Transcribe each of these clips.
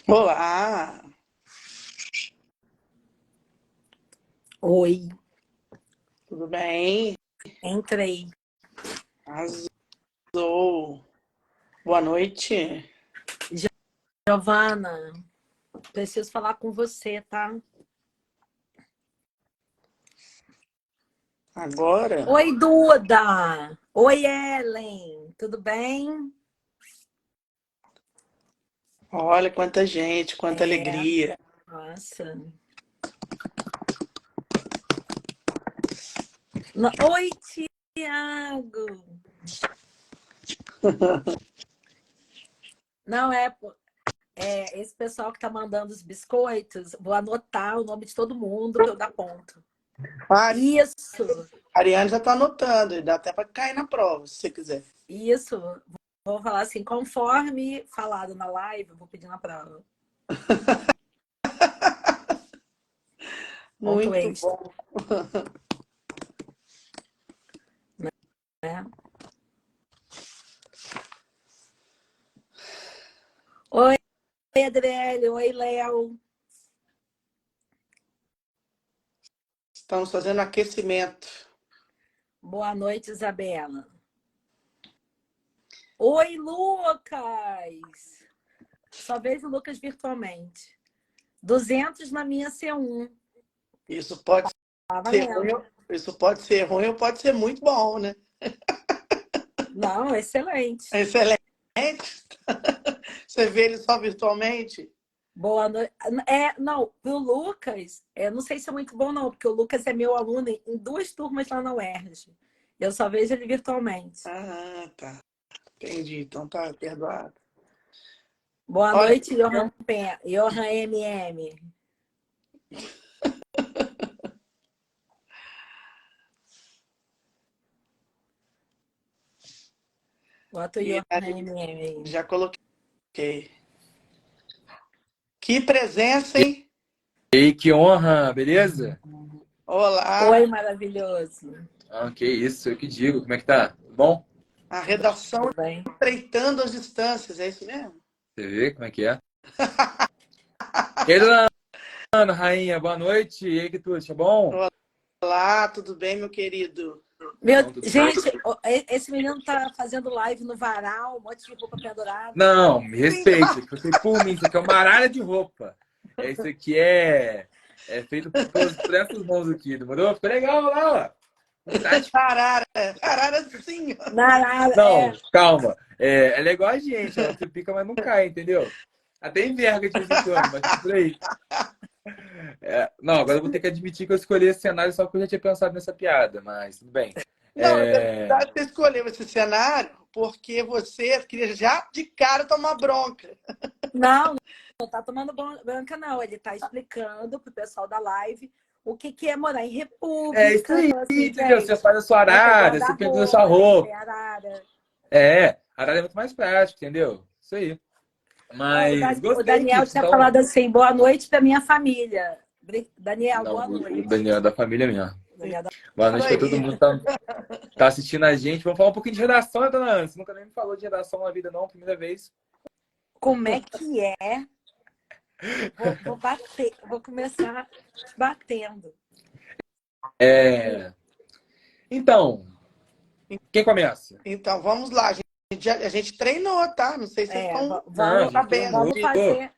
Olá, Oi, tudo bem? entrei. Arrasou. Boa noite. Giovana, preciso falar com você, tá? Agora, Oi, Duda! Oi, Ellen! Tudo bem? olha quanta gente, quanta alegria. Nossa. Oi, Tiago! Não, esse pessoal que tá mandando os biscoitos, vou anotar o nome de todo mundo para eu dar ponto. A Isso, Ariane já está anotando, e dá até para cair na prova, se você quiser. isso. Vou falar assim, conforme falado na live, eu vou pedir na prova. Ponto Muito extra, bom. né? Oi, Adriele. Oi, Léo. Estamos fazendo aquecimento. Boa noite, Isabela. Oi, Lucas. Só vejo o Lucas virtualmente. 200 na minha C1. Isso pode Tá ser ruim, valendo. isso pode ser ruim ou pode ser muito bom, né? Não, excelente. Excelente. Você vê ele só virtualmente? Boa noite. Não, o Lucas, não sei se é muito bom, não, porque o Lucas é meu aluno em 2 turmas lá na UERJ. Eu só vejo ele virtualmente. Ah, tá. Entendi. Então tá perdoado. Boa Olha, noite, Johan MM. Bota o e Johan aí, MM aí. já coloquei. Que presença, hein? Ei, que honra, beleza? Olá, Oi, maravilhoso. Ah, que isso, eu que digo, como é que tá? Tudo bom? a redação Tudo bem? estreitando as distâncias, é isso mesmo? Você vê como é que é? E aí, dona Ana, rainha, boa noite. E aí, que tudo, tá bom? Olá, tudo bem, meu querido? Então, tudo bem. Gente, esse menino tá fazendo live no varal, um monte de roupa pendurada. Não, me respeite, Então, isso aqui foi por mim, isso aqui é uma arara de roupa. Isso aqui é feito por essas mãos aqui, demorou? Ficou legal lá, ó. Um tático. arara, arara sim. Não, calma. É legal a gente, ela se pica, mas não cai, entendeu? Até enverga de vez em quando, mas tudo por aí. Não, agora eu vou ter que admitir que eu escolhi esse cenário só porque eu já tinha pensado nessa piada, mas tudo bem. Não, na É, verdade, você escolheu esse cenário porque você queria já de cara tomar bronca. Não, não tá tomando branca, não. Ele tá explicando pro pessoal da live o que que é morar em isso república. aí, Fala assim, entendeu? Você gente, faz a sua não tem arara, você pendura a sua guarda-roupa, não tem roupa. arara. Arara é muito mais prático, entendeu? Isso aí. Ó, Mas O gostei Daniel disso, tinha então. falado assim, boa noite pra minha família. Daniel, Não, boa o noite. Daniel é da família minha. Daniel da Boa Isso noite pra todo aí. mundo que tá assistindo a gente. Vamos falar um pouquinho de redação, né, dona Ana? Você nunca nem me falou de redação na vida, não, primeira vez. Como é que é? Vou bater, vou começar batendo. É... Então, quem começa? Então, vamos lá. A gente treinou, tá? Não sei se vocês estão Não, a Vamos, gente sabendo treinou. disso.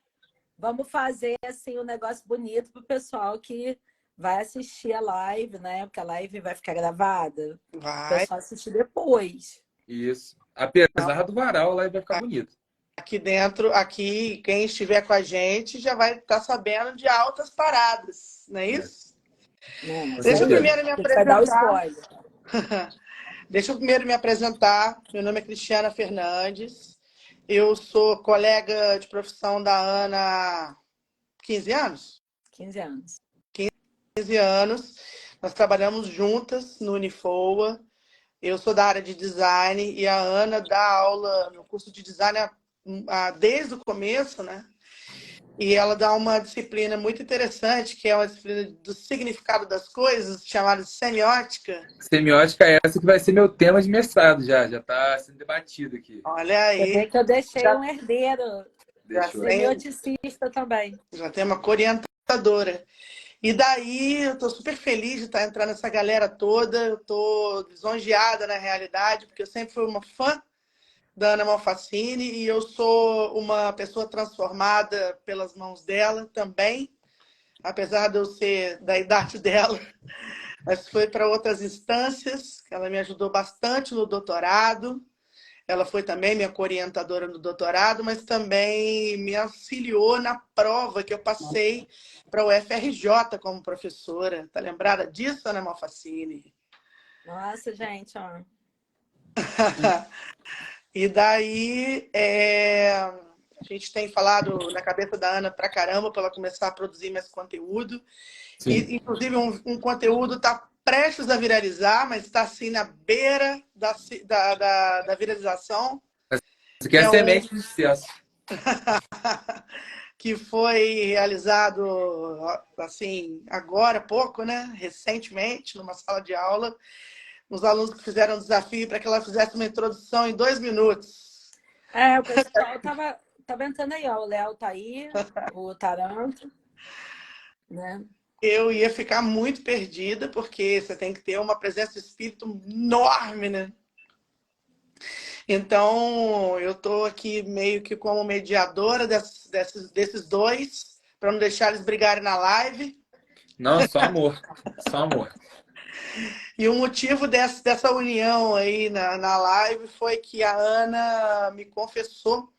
vamos fazer assim um negócio bonito pro pessoal que vai assistir a live, né? Porque a live vai ficar gravada. O Vai. pessoal assistir depois. Isso. Não, Apesar do varal, lá vai ficar bonito. aqui dentro, aqui, quem estiver com a gente já vai estar sabendo de altas paradas, não é Né? isso? Não, Com isso Deixa eu aí. certeza. primeiro me A gente vai dar o apresentar. spoiler. Deixa eu primeiro me apresentar. Meu nome é Cristiana Fernandes. Eu sou colega de profissão da Ana há 15 anos? 15 anos. 15 anos. Nós trabalhamos juntas no Unifoa. Eu sou da área de design e a Ana dá aula no curso de design desde o começo, né? E ela dá uma disciplina muito interessante, que é uma disciplina do significado das coisas, chamada semiótica. Semiótica é essa que vai ser meu tema de mestrado já. Já está sendo debatido aqui. Olha Você vê aí. que eu deixei Já, um herdeiro. Já Deixou. tem, Semioticista também. já tem uma orientadora. E daí eu estou super feliz de estar entrando nessa galera toda. Eu estou lisonjeada na realidade, porque eu sempre fui uma fã da Ana Malfacine e eu sou uma pessoa transformada pelas mãos dela também, apesar de eu ser da idade dela, mas foi para outras instâncias. Ela me ajudou bastante no doutorado. Ela foi também minha orientadora no doutorado, mas também me auxiliou na prova que eu passei para o FRJ como professora. Tá lembrada disso, Ana Malfacine? Nossa, gente, ó. E daí a gente tem falado na cabeça da Ana pra caramba para ela começar a produzir mais conteúdo. Sim. E, inclusive, um conteúdo está prestes a viralizar, mas está assim na beira da viralização, Isso aqui que é a é um semente do sucesso. que foi realizado assim agora há pouco, né? Recentemente, numa sala de aula, os alunos que fizeram o desafio para que ela fizesse uma introdução em 2 minutos. O pessoal tava entrando aí, ó. O Léo tá aí, o Taranto, né? Eu ia ficar muito perdida, porque você tem que ter uma presença de espírito enorme, né? Então, eu estou aqui meio que como mediadora desses dois, para não deixar eles brigarem na live. Não, só amor. Só amor. E o motivo dessa união aí na live foi que a Ana me confessou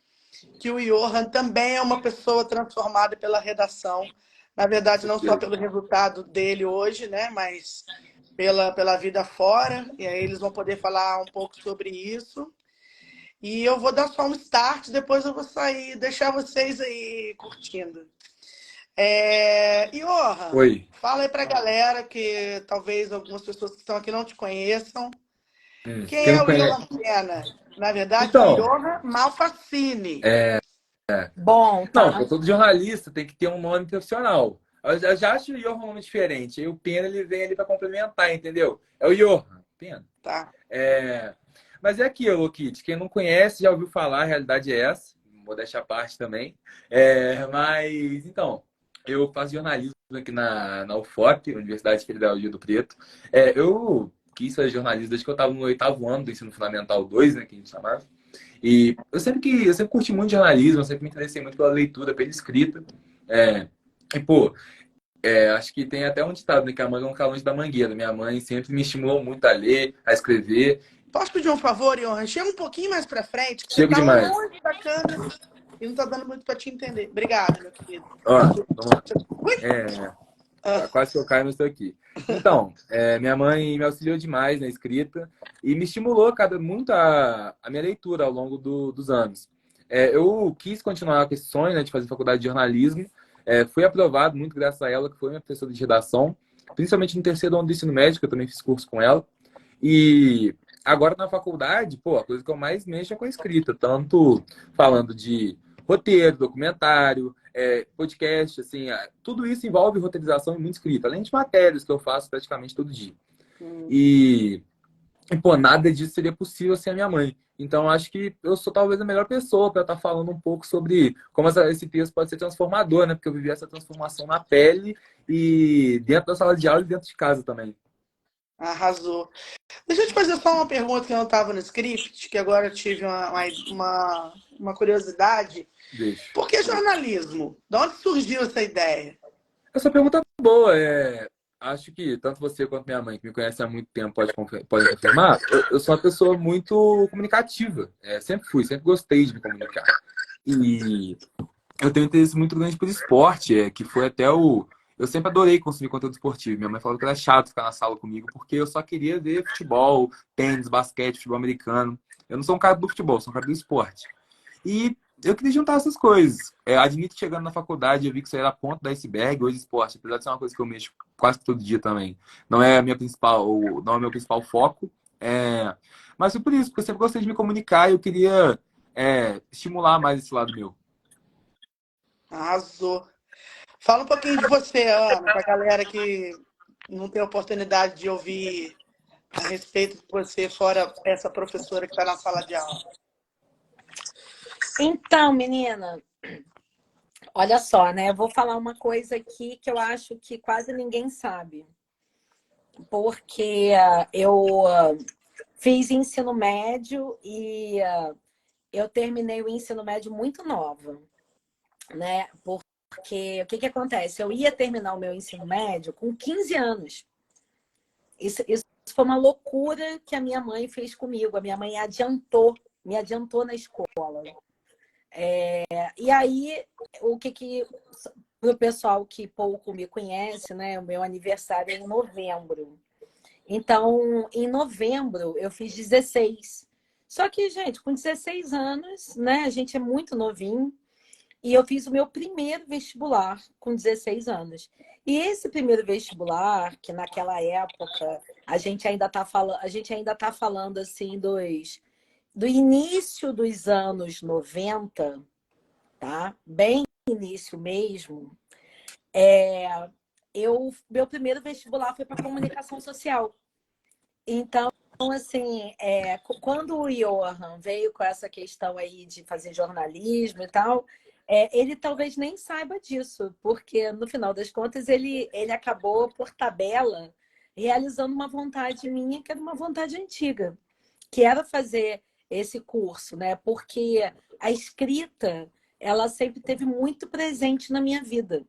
que o Johan também é uma pessoa transformada pela redação. Na verdade, não só pelo resultado dele hoje, né? Mas pela vida fora. E aí eles vão poder falar um pouco sobre isso. E eu vou dar só um start, depois eu vou sair, deixar vocês aí curtindo. Johan, Oi. fala aí pra galera que talvez algumas pessoas que estão aqui não te conheçam. Quem Quem é não o conhece? Johan Pena? Na verdade, o Então, Johan Malfacine. Bom, não, tá? para todo jornalista tem que ter um nome profissional. Eu já acho o Johan um nome diferente. Aí o Pena ele vem ali para complementar, entendeu? É o Johan, Pena. Tá. Mas é aquilo, Kit. Quem não conhece já ouviu falar, a realidade é essa. Modéstia à parte também. Mas, então, eu faço jornalismo aqui na UFOP, Universidade Federal de Rio do Preto. Eu quis fazer jornalismo desde que eu estava no 8º ano do ensino fundamental 2, né, que a gente chamava. E eu sempre curti muito jornalismo, eu sempre me interessei muito pela leitura, pela escrita. E, pô, acho que tem até um ditado, né, que a manga não cai longe da mangueira. Minha mãe sempre me estimulou muito a ler, a escrever. Posso pedir um favor, Johan? Chega um pouquinho mais pra frente, que você Chego tá demais. longe da câmera e não tá dando muito pra te entender. Obrigada, meu querido. Ó, vamos lá. Ui! Quase que eu caio, mas estou aqui. Então, minha mãe me auxiliou demais na escrita e me estimulou muito a minha leitura ao longo dos anos. Eu quis continuar com esse sonho, né, de fazer faculdade de jornalismo. Fui aprovado muito graças a ela, que foi minha professora de redação, principalmente no 3º ano do ensino médio, que eu também fiz curso com ela. E agora na faculdade, pô, a coisa que eu mais mexo é com a escrita, tanto falando de roteiro, documentário, podcast, assim, tudo isso envolve roteirização e muita escrita, além de matérias que eu faço praticamente todo dia. E, pô, nada disso seria possível sem a minha mãe. Então, acho que eu sou talvez a melhor pessoa para estar falando um pouco sobre como esse texto pode ser transformador, né? Porque eu vivi essa transformação na pele e dentro da sala de aula e dentro de casa também. Arrasou. Deixa eu te fazer só uma pergunta que não estava no script, que agora eu tive uma curiosidade. Deixa. Por que jornalismo? De onde surgiu essa ideia? Essa pergunta é boa. Acho que tanto você quanto minha mãe, que me conhece há muito tempo, pode confirmar. Eu sou uma pessoa muito comunicativa. Sempre fui, sempre gostei de me comunicar. E eu tenho um interesse muito grande por esporte, que foi até o. Eu sempre adorei consumir conteúdo esportivo. Minha mãe falou que era chato ficar na sala comigo, porque eu só queria ver futebol, tênis, basquete, futebol americano. Eu não sou um cara do futebol, sou um cara do esporte. E eu queria juntar essas coisas. Admito que chegando na faculdade eu vi que isso era a ponta do iceberg, hoje esporte, apesar de ser uma coisa que eu mexo quase todo dia também. Não é não é meu principal foco. Mas foi por isso, porque eu sempre gostei de me comunicar e eu queria estimular mais esse lado meu. Arrasou. Fala um pouquinho de você, Ana, para a galera que não tem oportunidade de ouvir a respeito de você, fora essa professora que está na sala de aula. Então, menina, Olha só, né? Eu vou falar uma coisa aqui que eu acho que quase ninguém sabe. Porque eu fiz ensino médio e eu terminei o ensino médio muito nova, né? Porque o que que acontece? Eu ia terminar o meu ensino médio com 15 anos. Isso foi uma loucura que a minha mãe fez comigo. A minha mãe me adiantou na escola. E aí, o que para o pessoal que pouco me conhece, né? O meu aniversário é em novembro. Então, em novembro, eu fiz 16. Só que, gente, com 16 anos, né? A gente é muito novinho. E eu fiz o meu primeiro vestibular com 16 anos. E esse primeiro vestibular, que naquela época a gente ainda tá falando assim do início dos anos 90, tá? Bem início mesmo. Meu primeiro vestibular foi para comunicação social. Então, assim, quando o Johan veio com essa questão aí de fazer jornalismo e tal, ele talvez nem saiba disso, porque no final das contas ele acabou por tabela realizando uma vontade minha, que era uma vontade antiga, que era fazer esse curso, né? Porque a escrita, ela sempre teve muito presente na minha vida.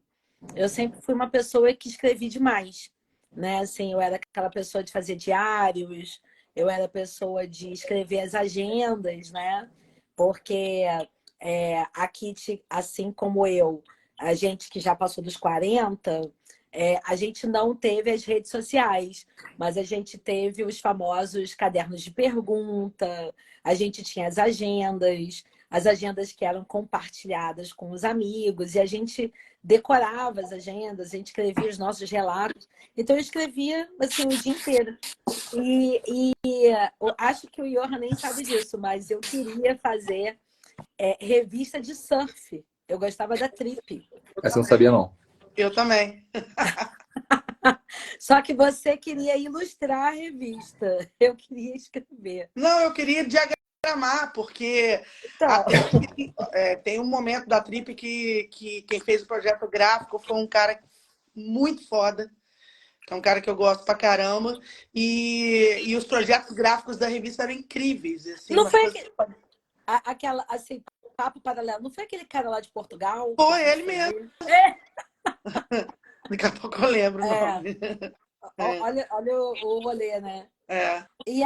Eu sempre fui uma pessoa que escrevi demais, né? Assim, eu era aquela pessoa de fazer diários, eu era a pessoa de escrever as agendas, né? Porque a Kitty, assim como eu, a gente que já passou dos 40, a gente não teve as redes sociais, mas a gente teve os famosos cadernos de pergunta, a gente tinha as agendas que eram compartilhadas com os amigos, e a gente decorava as agendas, a gente escrevia os nossos relatos. Então, eu escrevia assim o dia inteiro. Eu acho que o Johan nem sabe disso, mas eu queria fazer revista de surf. Eu gostava da Trip. Essa eu não sabia, não. Eu também. Só que você queria ilustrar a revista. Eu queria escrever. Não, eu queria diagramar, porque Então, tem um momento da Trip que quem fez o projeto gráfico foi um cara muito foda, que é um cara que eu gosto pra caramba, e os projetos gráficos da revista eram incríveis, assim, não umas foi coisas... aquela, assim, papo paralelo, não foi aquele cara lá de Portugal que a Foi gente ele foi mesmo. ver? Daqui a pouco eu lembro o É, nome. olha o rolê, né? É. E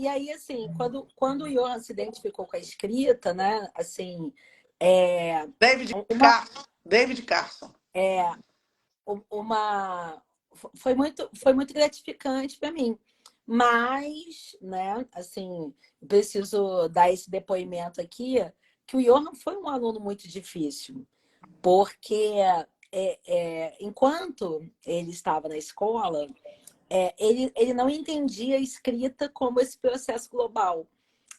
aí, assim, quando o Johan se identificou com a escrita, né? Assim, David uma, Carson. David Carson. uma foi muito gratificante para mim. Mas, né, assim, preciso dar esse depoimento aqui, que o Johan foi um aluno muito difícil, porque enquanto ele estava na escola, ele não entendia a escrita como esse processo global.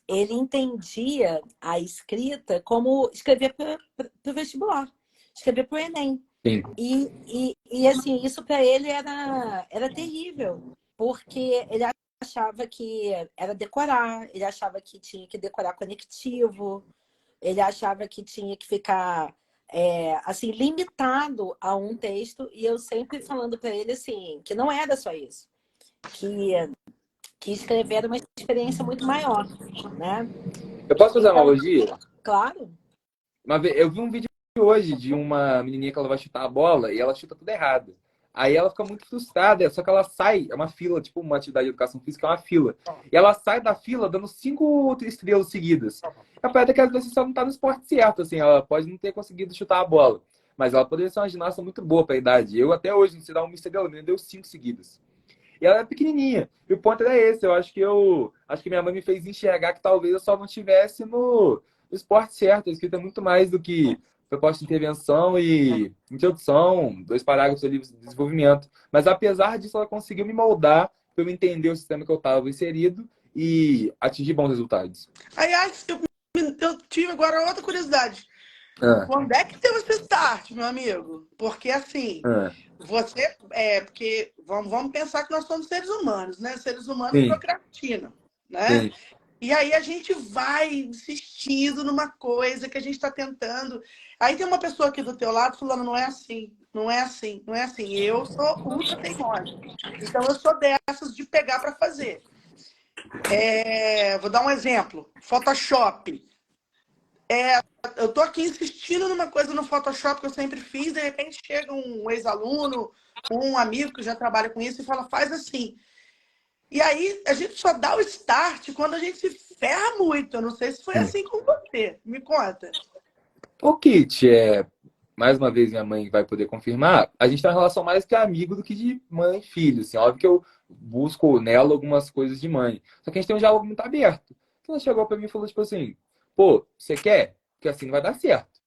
Ele entendia a escrita como escrever para o vestibular, escrever para o Enem. Sim. E assim, isso para ele era terrível, porque ele achava que era decorar, ele achava que tinha que decorar conectivo, ele achava que tinha que ficar assim, limitado a um texto, e eu sempre falando para ele assim, que não era só isso, que, que escrever era uma experiência muito maior, né? Eu posso fazer uma Então, analogia? claro, Eu vi um vídeo hoje de uma menininha que ela vai chutar a bola e ela chuta tudo errado. Aí ela fica muito frustrada, só que ela sai, é uma fila, tipo uma atividade de educação física, é uma fila. E ela sai da fila dando 5 estrelas seguidas. A verdade é que às vezes só não tá no esporte certo, assim, ela pode não ter conseguido chutar a bola. Mas ela poderia ser uma ginasta muito boa pra idade. Eu até hoje não sei dar uma estrela, me deu 5 seguidas. E ela é pequenininha. E o ponto era esse. Eu acho que minha mãe me fez enxergar que talvez eu só não tivesse no esporte certo. A escrita é muito mais do que proposta de intervenção e introdução, 2 parágrafos ali de desenvolvimento. Mas apesar disso, ela conseguiu me moldar para eu entender o sistema que eu estava inserido e atingir bons resultados. Aliás, eu tive agora outra curiosidade. Ah, Quando é que deu esse start, meu amigo? Porque assim, ah, porque vamos pensar que nós somos seres humanos, né? Seres humanos sim, procrastinam, né? sim. E aí a gente vai insistindo numa coisa que a gente está tentando. Aí tem uma pessoa aqui do teu lado falando, não é assim, não é assim, não é assim. Eu sou ultra teimosa. Então eu sou dessas de pegar para fazer. Vou dar um exemplo. Photoshop. Eu tô aqui insistindo numa coisa no Photoshop que eu sempre fiz, de repente chega um ex-aluno, um amigo que já trabalha com isso e fala, faz assim. E aí a gente só dá o start quando a gente se ferra muito. Eu não sei se foi assim com você. Me conta. O Kit, mais uma vez minha mãe vai poder confirmar, a gente tem uma relação mais que amigo do que de mãe e filho. Assim, óbvio que eu busco nela algumas coisas de mãe. Só que a gente tem um diálogo muito aberto. Então ela chegou pra mim e falou, tipo assim, pô, você quer? Porque assim não vai dar certo.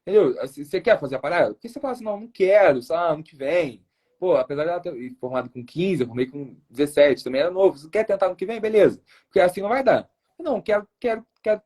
Entendeu? Assim, você quer fazer a parada? Porque você fala assim, não quero, só ano que vem. Pô, apesar dela ter formado com 15, eu formei com 17, também era novo. Você quer tentar ano que vem? Beleza. Porque assim não vai dar. Não, quero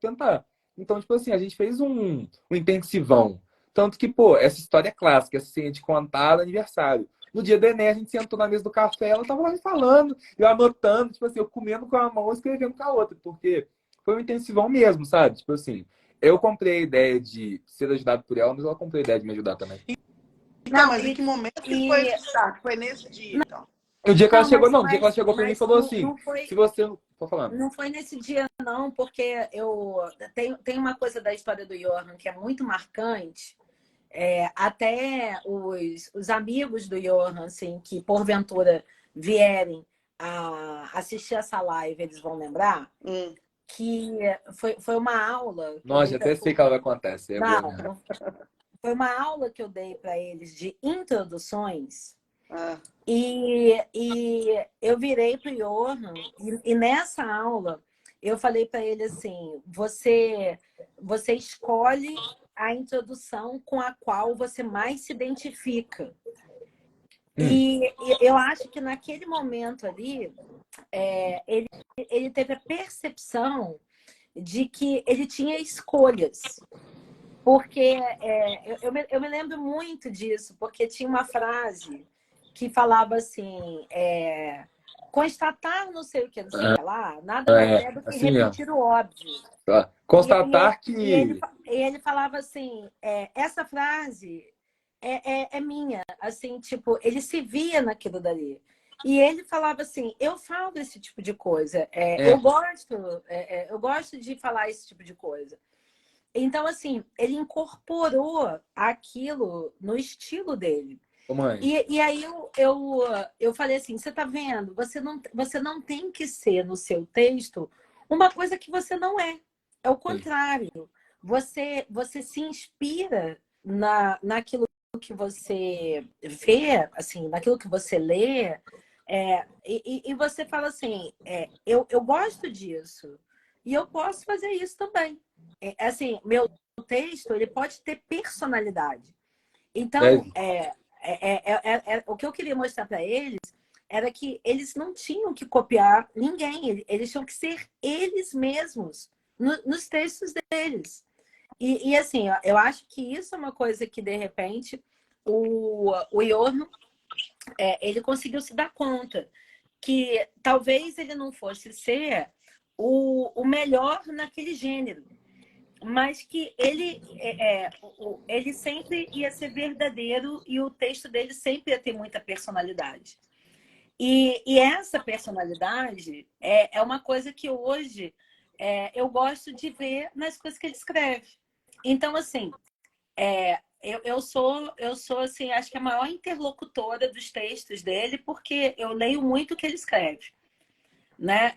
tentar. Então, tipo assim, a gente fez um intensivão. Tanto que, pô, essa história é clássica, assim, de contar no aniversário. No dia do Enem, a gente sentou na mesa do café, ela tava lá me falando, eu anotando, tipo assim, eu comendo com uma mão e escrevendo com a outra, porque foi um intensivão mesmo, sabe? Tipo assim, eu comprei a ideia de ser ajudado por ela, mas ela comprou a ideia de me ajudar também. Então, Não, mas em que momento que foi e esse start? Foi nesse dia, então. O dia que ela não, chegou, não, o dia que ela chegou pra mim e mas falou assim, não foi. se você... Tô falando. Não foi nesse dia, não, porque eu tem uma coisa da história do Johan que é muito marcante. Até os amigos do Johan, assim, que porventura vierem a assistir essa live, eles vão lembrar que foi uma aula que eu Nossa, dei já para até sei que ela vai contar, isso é boa não, mesmo. não foi uma aula que eu dei para eles de introduções. E eu virei para o Johan, e nessa aula eu falei para ele assim: você escolhe a introdução com a qual você mais se identifica. E eu acho que naquele momento ali, ele teve a percepção de que ele tinha escolhas. Porque eu me lembro muito disso, porque tinha uma frase que falava assim: constatar não sei o que, não sei o que lá, nada mais é do que Assim mesmo. repetir o óbvio. Tá. E, Constatar e que... ele falava assim: essa frase é minha. Assim, tipo, ele se via naquilo dali. E ele falava assim: eu falo esse tipo de coisa, eu gosto de falar esse tipo de coisa. Então, assim, ele incorporou aquilo no estilo dele. Ô, mãe, E aí eu falei assim, você tá vendo? Você não tem que ser no seu texto uma coisa que você não é. É o sim. contrário. Você se inspira naquilo que você vê, assim, naquilo que você lê, e você fala assim, eu gosto disso. E eu posso fazer isso também. Assim, meu texto, ele pode ter personalidade. Então, o que eu queria mostrar para eles era que eles não tinham que copiar ninguém, eles tinham que ser eles mesmos nos textos deles. Assim, eu acho que isso é uma coisa que, de repente, o Johan, ele conseguiu se dar conta que talvez ele não fosse ser o melhor naquele gênero, mas que ele sempre ia ser verdadeiro e o texto dele sempre ia ter muita personalidade. E essa personalidade é uma coisa que hoje eu gosto de ver nas coisas que ele escreve. Então, assim, eu sou assim, acho que a maior interlocutora dos textos dele, porque eu leio muito o que ele escreve. Né?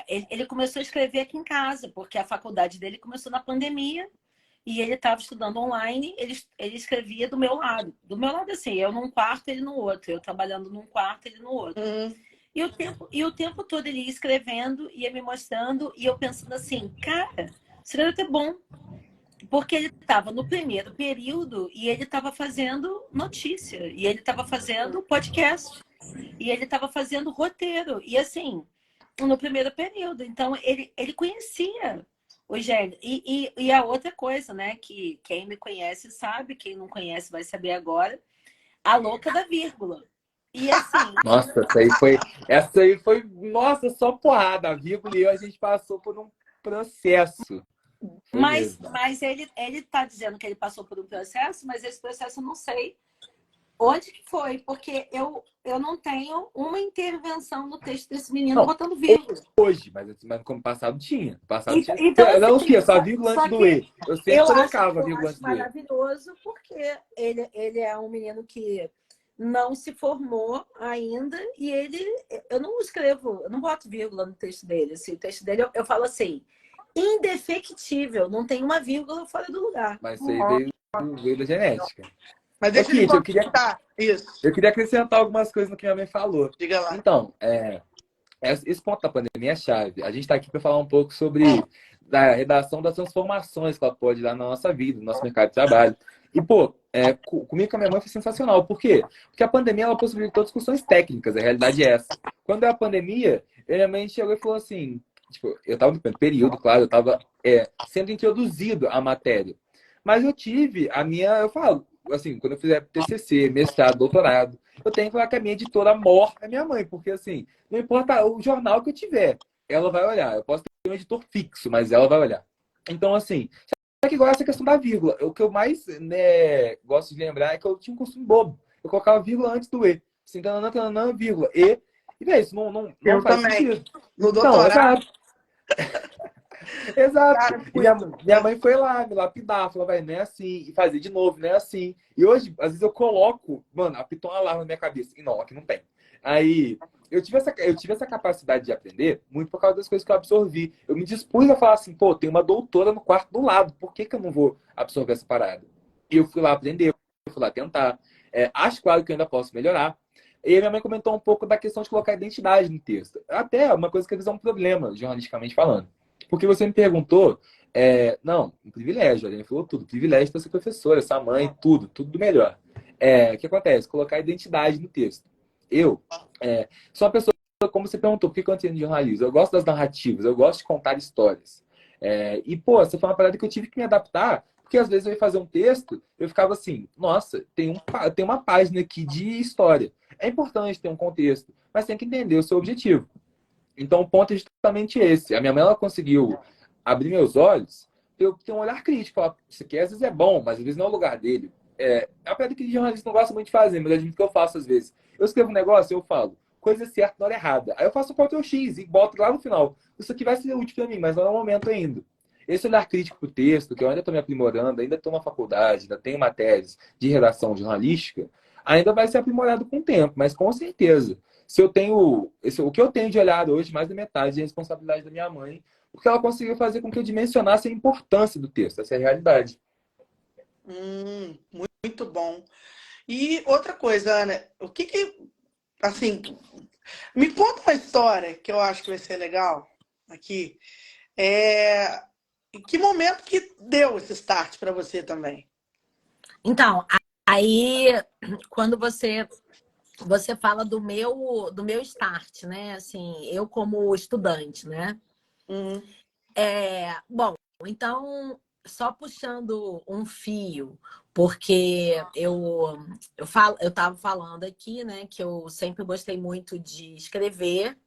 Ele começou a escrever aqui em casa, porque a faculdade dele começou na pandemia e ele estava estudando online, ele escrevia do meu lado. Do meu lado, assim, eu num quarto, ele no outro. Eu trabalhando num quarto, ele no outro. E o tempo todo ele ia escrevendo, ia me mostrando, e eu pensando assim, cara, seria até bom. Porque ele estava no primeiro período e ele estava fazendo notícia, e ele estava fazendo podcast, e ele estava fazendo roteiro. E assim, no primeiro período. Então, ele conhecia o gênero. E a outra coisa, né, que quem me conhece sabe, quem não conhece vai saber agora, a louca da vírgula. E assim... Nossa, essa aí foi, nossa, só porrada. A vírgula e eu, a gente passou por um processo. Foi Mas, mesmo. mas ele tá dizendo que ele passou por um processo, mas esse processo eu não sei onde que foi, porque eu não tenho uma intervenção no texto desse menino Não, botando vírgula. hoje, mas como passado tinha. Passado tinha. Então, assim, Não, o quê? Só a vírgula antes só do que E. Eu sempre eu acho, colocava a eu vírgula antes acho do E. maravilhoso, porque ele é um menino que não se formou ainda e eu não escrevo, eu não boto vírgula no texto dele. Assim, o texto dele eu falo assim, indefectível, não tem uma vírgula fora do lugar. Mas isso aí veio da genética. Mas Ô, deixa ele Kit, completar. Isso. eu queria acrescentar algumas coisas no que minha mãe falou. Diga lá. Então, esse ponto da pandemia é chave. A gente está aqui para falar um pouco sobre a redação das transformações que ela pode dar na nossa vida, no nosso mercado de trabalho. E, pô, comigo e com a minha mãe foi sensacional. Por quê? Porque a pandemia ela possibilitou discussões técnicas, a realidade é essa. Quando é a pandemia, minha mãe chegou e falou assim: tipo, eu estava no primeiro período, claro, eu estava sendo introduzido à matéria. Mas eu tive eu falo, assim, quando eu fizer TCC, mestrado, doutorado, eu tenho que falar que a minha editora mor é minha mãe, porque assim, não importa o jornal que eu tiver, ela vai olhar. Eu posso ter um editor fixo, mas ela vai olhar. Então, assim, só que igual essa questão da vírgula. O que eu mais gosto de lembrar é que eu tinha um costume bobo. Eu colocava vírgula antes do E. Assim, tananã, tananã, vírgula. E é isso, não Eu faz também. sentido. No Então, doutorado, exato. Exato. cara, E minha mãe foi lá me lapidar, falou, vai, não é assim, e fazer de novo, não é assim. E hoje, às vezes eu coloco, mano, apitou um alarme na minha cabeça. E não, aqui não tem. Aí, eu tive essa capacidade de aprender muito por causa das coisas que eu absorvi. Eu me dispus a falar assim, pô, tem uma doutora no quarto do lado, por que que eu não vou absorver essa parada? E eu fui lá aprender, eu fui lá tentar. Acho, claro, que eu ainda posso melhorar. E a minha mãe comentou um pouco da questão de colocar identidade no texto. Até uma coisa que às vezes é um problema, jornalisticamente falando. Porque você me perguntou, não, um privilégio, a Aline falou tudo, privilégio para ser professora, essa mãe, tudo do melhor. O que acontece? Colocar identidade no texto. Eu sou uma pessoa, como você perguntou, por que eu entendo jornalismo? Eu gosto das narrativas, eu gosto de contar histórias. Pô, essa foi uma parada que eu tive que me adaptar, porque às vezes eu ia fazer um texto, eu ficava assim, nossa, tem uma página aqui de história. É importante ter um contexto, mas tem que entender o seu objetivo. Então, o ponto é justamente esse. A minha mãe ela conseguiu abrir meus olhos para eu ter um olhar crítico. Falar, isso aqui às vezes é bom, mas às vezes não é o lugar dele. É uma coisa que jornalista não gosta muito de fazer, mas eu admito que eu faço às vezes. Eu escrevo um negócio e eu falo, coisa certa na hora errada. Aí eu faço um Ctrl X e boto lá no final. Isso aqui vai ser útil para mim, mas não é o momento ainda. Esse olhar crítico para o texto, que eu ainda estou me aprimorando, ainda estou na faculdade, ainda tenho matérias de redação jornalística, ainda vai ser aprimorado com o tempo, mas com certeza se eu tenho. O que eu tenho de olhar hoje, mais da metade é a responsabilidade da minha mãe, porque ela conseguiu fazer com que eu dimensionasse a importância do texto. Essa é a realidade. muito bom. E outra coisa, Ana, assim, me conta uma história que eu acho que vai ser legal aqui. Em que momento que deu esse start para você também? Então, aí quando você fala do meu start, né? Assim, eu como estudante, né? Uhum. Bom, então, só puxando um fio, porque eu estava falando aqui, né, que eu sempre gostei muito de escrever.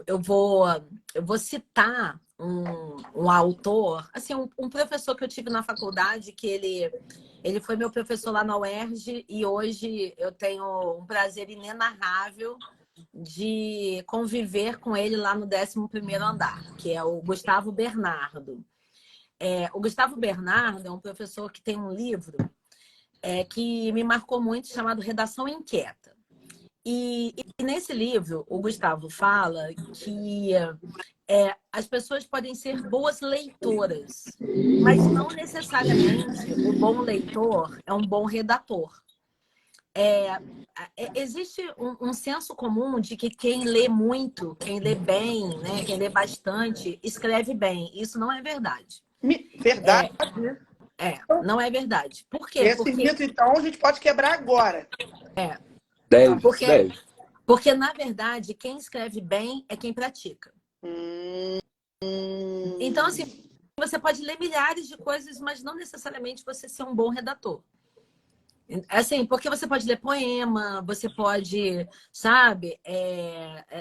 Eu vou, eu vou citar um autor, assim, um professor que eu tive na faculdade, que ele foi meu professor lá na UERJ, e hoje eu tenho um prazer inenarrável de conviver com ele lá no 11º andar, que é o Gustavo Bernardo. O Gustavo Bernardo é um professor que tem um livro que me marcou muito, chamado Redação Inquieta. E nesse livro, o Gustavo fala que as pessoas podem ser boas leitoras, mas não necessariamente o bom leitor é um bom redator. Existe um senso comum de que quem lê muito, quem lê bem, né, quem lê bastante, escreve bem. Isso não é verdade. Verdade? Não é verdade. Por quê? Esse mito, então, a gente pode quebrar agora. Porque, Deve. porque, na verdade, quem escreve bem é quem pratica. Hum, Então, assim, você pode ler milhares de coisas, mas não necessariamente você ser um bom redator. Assim, porque você pode ler poema, você pode, sabe,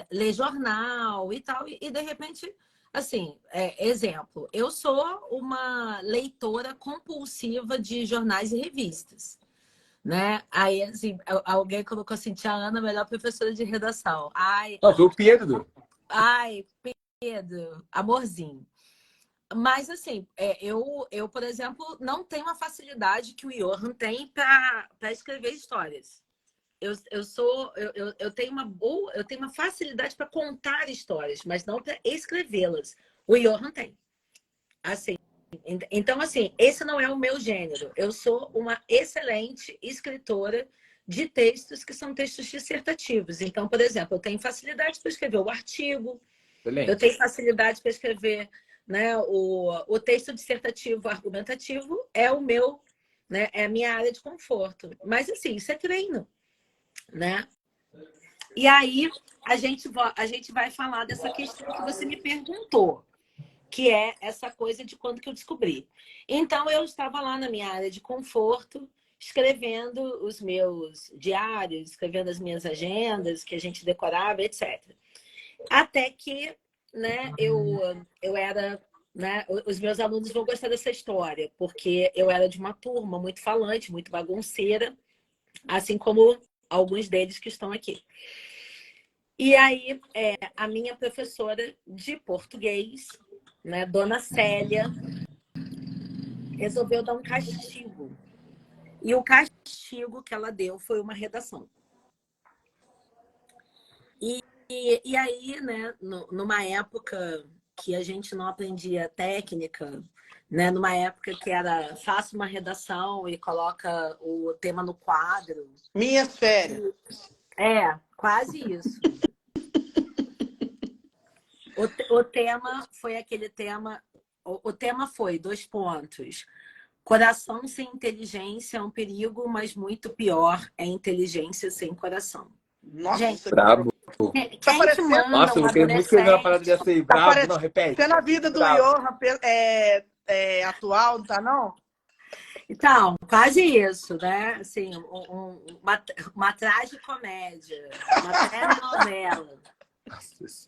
ler jornal e tal, e de repente, assim, exemplo, eu sou uma leitora compulsiva de jornais e revistas, né? Aí, assim, alguém colocou assim, tia Ana, melhor professora de redação. Não, foi o Pedro. Ai, Pedro, amorzinho. Mas, assim, por exemplo, não tenho a facilidade que o Johan tem para escrever histórias. Eu tenho eu tenho uma facilidade para contar histórias, mas não para escrevê-las. O Johan tem. Assim, então, assim, esse não é o meu gênero. Eu sou uma excelente escritora de textos que são textos dissertativos. Então, por exemplo, eu tenho facilidade para escrever o artigo, eu tenho Excelente. facilidade para escrever, né, o texto dissertativo argumentativo é o meu, né, é a minha área de conforto. Mas, assim, isso é treino, né? E aí, a gente vai falar dessa questão que você me perguntou, que é essa coisa de quando que eu descobri. Então, eu estava lá na minha área de conforto, escrevendo os meus diários, escrevendo as minhas agendas, que a gente decorava, etc. Até que, né, eu era, né, os meus alunos vão gostar dessa história, porque eu era de uma turma muito falante, muito bagunceira, assim como alguns deles que estão aqui. E aí, a minha professora de português, né, Dona Célia, resolveu dar um castigo. E o castigo que ela deu foi uma redação. E aí, né, numa época que a gente não aprendia técnica, né, numa época que era faça uma redação e coloca o tema no quadro. Minhas férias. Quase isso. O tema foi aquele tema. O tema foi 2 pontos. Coração sem inteligência é um perigo, mas muito pior é inteligência sem coração. Gente, Nossa, Brabo. tá quem que parecendo, manda Nossa, eu um vou querer muito escrever uma parada adolescente? dessa aí. tá Brabo. Não, repete. parecendo a vida do Brabo. Johan atual, não tá não? Então, quase isso, né? Assim, uma tragicomédia, uma telenovela. Nossa.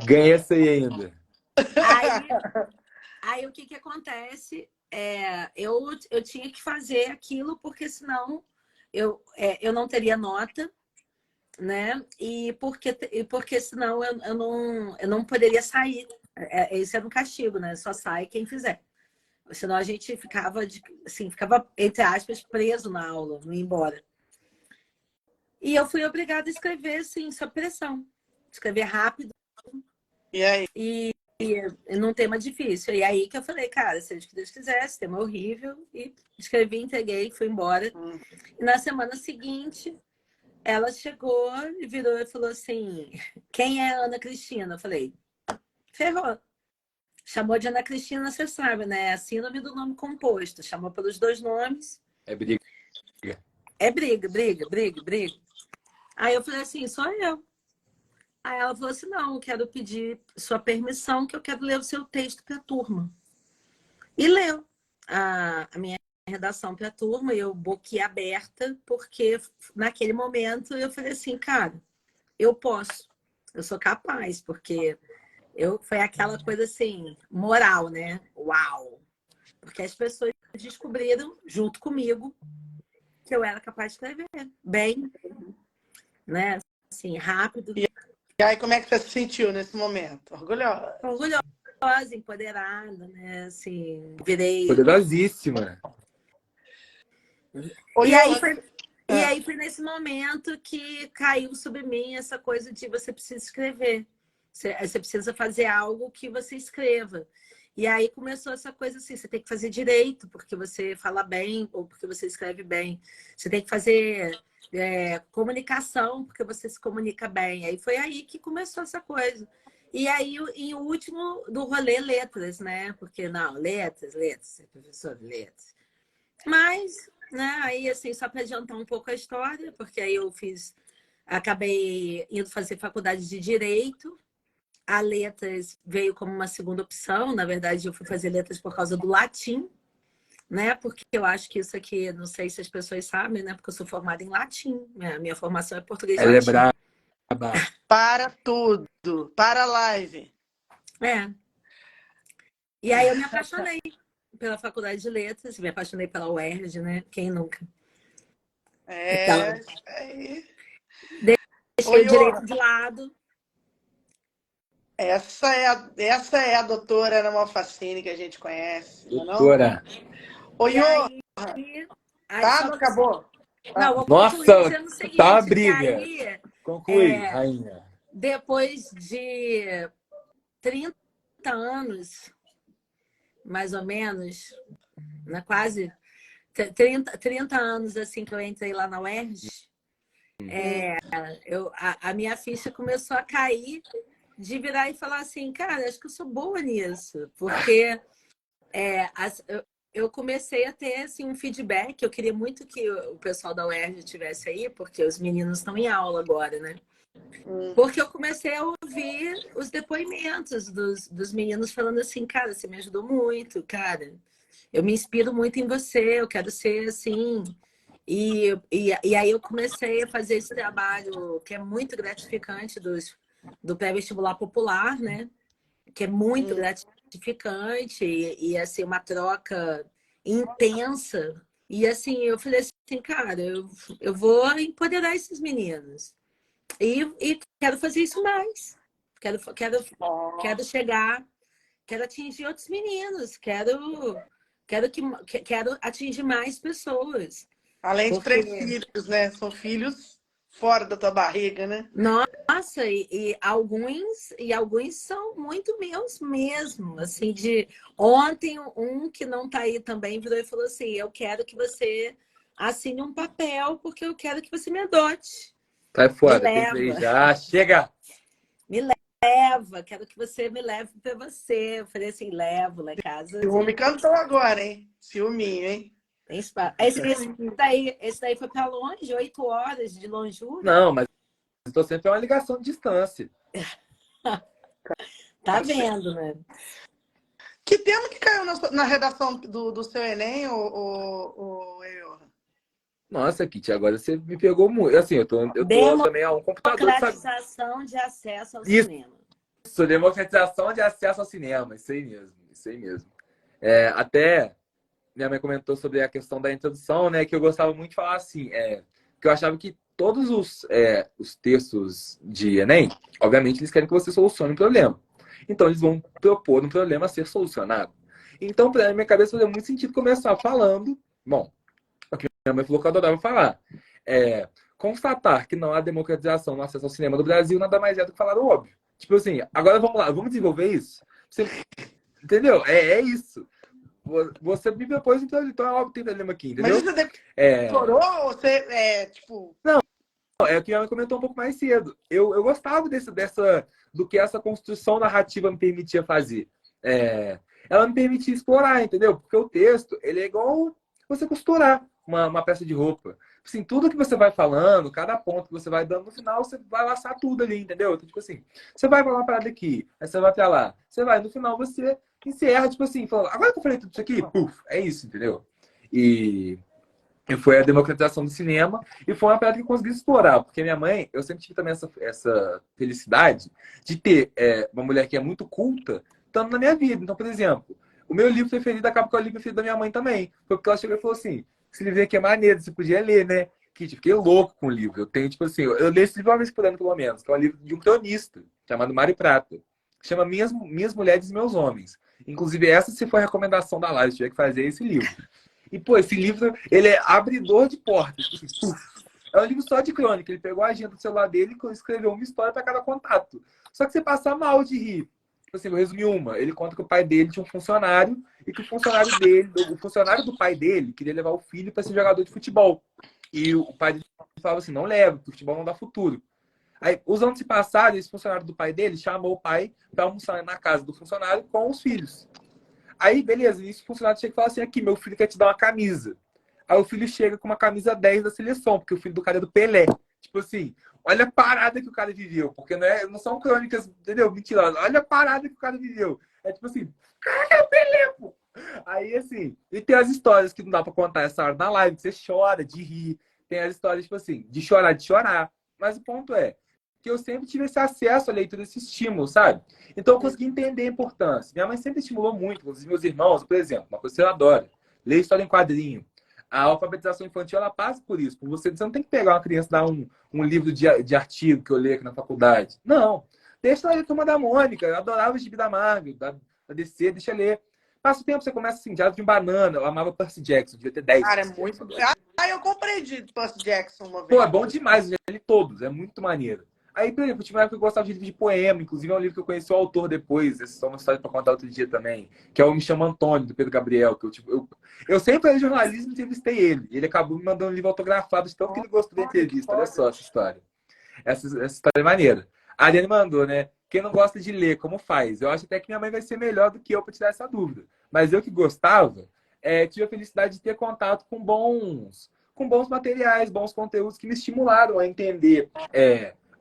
Ganhei essa aí ainda. Aí o que que acontece? Eu tinha que fazer aquilo, porque senão eu não teria nota, né? E porque senão eu não poderia sair. Esse era um castigo, né? Só sai quem fizer. Senão a gente ficava, assim, ficava, entre aspas, preso na aula, não ia embora. E eu fui obrigada a escrever, assim, sob pressão. Escrever rápido E aí? e num tema difícil. E aí que eu falei, cara, seja o que Deus quiser, esse tema é horrível. E escrevi, entreguei, fui embora. E na semana seguinte, ela chegou e virou e falou assim, quem é a Ana Cristina? Eu falei, ferrou. Chamou de Ana Cristina, você sabe, né? É síndrome do nome composto. Chamou pelos 2 nomes. É briga. É briga, briga, briga, briga. Aí eu falei assim, sou eu. Aí ela falou assim, não, eu quero pedir sua permissão, que eu quero ler o seu texto para a turma. E leu a minha redação para a turma, eu boquiaberta, porque naquele momento eu falei assim, cara, eu posso, eu sou capaz, porque foi aquela coisa assim, moral, né? Uau! Porque as pessoas descobriram, junto comigo, que eu era capaz de escrever bem, né? Assim, rápido. E aí, como é que você se sentiu nesse momento? Orgulhosa? Orgulhosa, empoderada, né? Assim, virei. Poderosíssima. E aí foi nesse momento que caiu sobre mim essa coisa de você precisa escrever. Você precisa fazer algo que você escreva. E aí começou essa coisa assim, você tem que fazer direito, porque você fala bem ou porque você escreve bem. Você tem que fazer comunicação, porque você se comunica bem. Aí foi aí que começou essa coisa. E aí, em último do rolê, letras, né? Porque, não, letras, professor de letras. Mas, né, aí, assim, só para adiantar um pouco a história, porque aí acabei indo fazer faculdade de Direito. A letras veio como uma segunda opção. Na verdade, eu fui fazer letras por causa do latim, né? Porque eu acho que isso aqui, não sei se as pessoas sabem, né? Porque eu sou formada em latim. Minha formação é português e Ela é latim. braba. Para tudo. Para a live. É. E aí eu me apaixonei pela Faculdade de Letras, me apaixonei pela UERJ, né? Quem nunca? Então, É, isso aí. deixei o Oi, direito de lado. essa é a doutora Ana Malfacine que a gente conhece, não é não? Doutora. Oi, E Iô, aí tá? só Não acabou? não, Tá. vou concluir Nossa, dizendo o tá uma seguinte, que briga. aí, Conclui, é, rainha. depois de 30 anos, mais ou menos, né, quase 30 anos assim que eu entrei lá na UERJ, a minha ficha começou a cair de virar e falar assim, cara, acho que eu sou boa nisso, porque eu comecei a ter assim, um feedback. Eu queria muito que o pessoal da UERJ estivesse aí, porque os meninos estão em aula agora, né? Porque eu comecei a ouvir os depoimentos dos meninos falando assim, cara, você me ajudou muito, cara. Eu me inspiro muito em você, eu quero ser assim. E aí eu comecei a fazer esse trabalho que é muito gratificante do pré-vestibular popular, né? Que é muito gratificante e assim, uma troca intensa. E assim, eu falei assim, cara, eu vou empoderar esses meninos. E quero fazer isso mais. Quero chegar, quero atingir outros meninos, quero atingir mais pessoas. Além de Porque, 3 filhos, né? São filhos fora da tua barriga, né? nossa, alguns são muito meus mesmo. Assim, de ontem, um que não tá aí também virou e falou assim: eu quero que você assine um papel, porque eu quero que você me adote. Sai Me fora, pensei leva. já. Chega! Me leva, quero que você me leve para você. Eu falei assim, levo lá em casa. Ciúme cantou agora, hein? Ciúminho, hein? Tem espaço. Esse daí foi para longe, 8 horas de longura. Não, mas eu tô sempre a uma ligação de distância. Tá vendo, né? Que tema que caiu na redação do seu Enem, o Eorra? Nossa, Kitty, agora você me pegou muito. Assim, eu tô também a um computador, sabe? Democratização de acesso ao Isso, cinema. democratização de acesso ao cinema. Isso aí mesmo, isso aí mesmo. Até minha mãe comentou sobre a questão da introdução, né? Que eu gostava muito de falar assim, que eu achava que todos os textos de Enem, obviamente, eles querem que você solucione um problema. Então, eles vão propor um problema a ser solucionado. Então, para minha cabeça, fazia muito sentido começar falando. Bom, o que minha mãe falou que eu adorava falar. Constatar que não há democratização no acesso ao cinema do Brasil nada mais é do que falar o óbvio. Tipo assim, agora vamos lá, vamos desenvolver isso? Você, entendeu? É isso. Você me propôs, então é óbvio que tem problema aqui, Mas entendeu? isso É, decorou ou você, tipo... é o que minha mãe comentou um pouco mais cedo. Eu gostava do que essa construção narrativa me permitia fazer. Ela me permitia explorar, entendeu? Porque o texto, ele é igual você costurar uma peça de roupa. Assim, tudo que você vai falando, cada ponto que você vai dando, no final você vai laçar tudo ali, entendeu? Então, tipo assim, você vai falar uma parada aqui, aí você vai pra lá, você vai, no final você encerra, tipo assim, falando, agora que eu falei tudo isso aqui, puf, é isso, entendeu? E foi a democratização do cinema e foi uma parada que eu consegui explorar, porque minha mãe, eu sempre tive também essa felicidade de ter uma mulher que é muito culta estando na minha vida. Então, por exemplo, o meu livro preferido acaba com o livro preferido da minha mãe também. Foi porque ela chegou e falou assim: esse livro aqui é maneiro, você podia ler, né? Que fiquei louco com o livro. Eu tenho, tipo assim, eu leio esse livro uma vez por ano, pelo menos, que é um livro de um cronista chamado Mário Prata. Chama Minhas Mulheres e Meus Homens. Inclusive, essa, se for a recomendação da live, se tiver que fazer esse livro. E, pô, esse livro, ele é abridor de portas. Tipo assim, puf. É um livro só de crônica. Ele pegou a agenda do celular dele e escreveu uma história para cada contato. Só que você passa mal de rir. Tipo assim, eu resumi uma. Ele conta que o pai dele tinha um funcionário e que o funcionário do pai dele queria levar o filho para ser jogador de futebol. E o pai dele falava assim, não leva, porque o futebol não dá futuro. Aí, os anos se passaram, esse funcionário do pai dele chamou o pai para almoçar na casa do funcionário com os filhos. Aí, beleza, isso o funcionário chega e fala assim, aqui, meu filho quer te dar uma camisa. Aí o filho chega com uma camisa 10 da seleção, porque o filho do cara é do Pelé. Tipo assim, olha a parada que o cara viveu, porque não são crônicas, entendeu? Mentira, olha a parada que o cara viveu. É tipo assim, cara, é o Pelé, pô. Aí, assim, e tem as histórias que não dá pra contar essa hora na live, que você chora de rir. Tem as histórias, tipo assim, de chorar, de chorar. Mas o ponto é que eu sempre tive esse acesso à leitura, esse estímulo, sabe? Então eu consegui entender a importância. Minha mãe sempre estimulou muito, inclusive meus irmãos, por exemplo, uma coisa que eu adoro, ler história em quadrinho. A alfabetização infantil, ela passa por isso. Por você não tem que pegar uma criança e dar um livro de artigo que eu leio aqui na faculdade. Não. Deixa ela ler Turma da Mônica. Eu adorava o Gibi da Marvel, da DC, deixa ler. Passa o tempo, você começa assim, Diário de um Banana. Eu amava Percy Jackson, devia ter 10 Cara, é Percy muito. Jackson. Eu comprei de Percy Jackson uma Pô, é vez. bom demais, eu já li todos, é muito maneiro. Aí, por exemplo, tinha uma época que eu gostava de livro de poema, inclusive é um livro que eu conheci o autor depois, essa é uma história pra contar outro dia também, que é o Me Chama Antônio, do Pedro Gabriel, que eu sempre falei jornalismo e entrevistei ele. Ele acabou me mandando um livro autografado de tanto que ele gostou da Olha, que entrevista. Olha foda. só essa história. Essa história é maneira. A Ariane mandou, né? Quem não gosta de ler, como faz? Eu acho até que minha mãe vai ser melhor do que eu para tirar essa dúvida. Mas eu que gostava, tive a felicidade de ter contato com bons materiais, bons conteúdos que me estimularam a entender,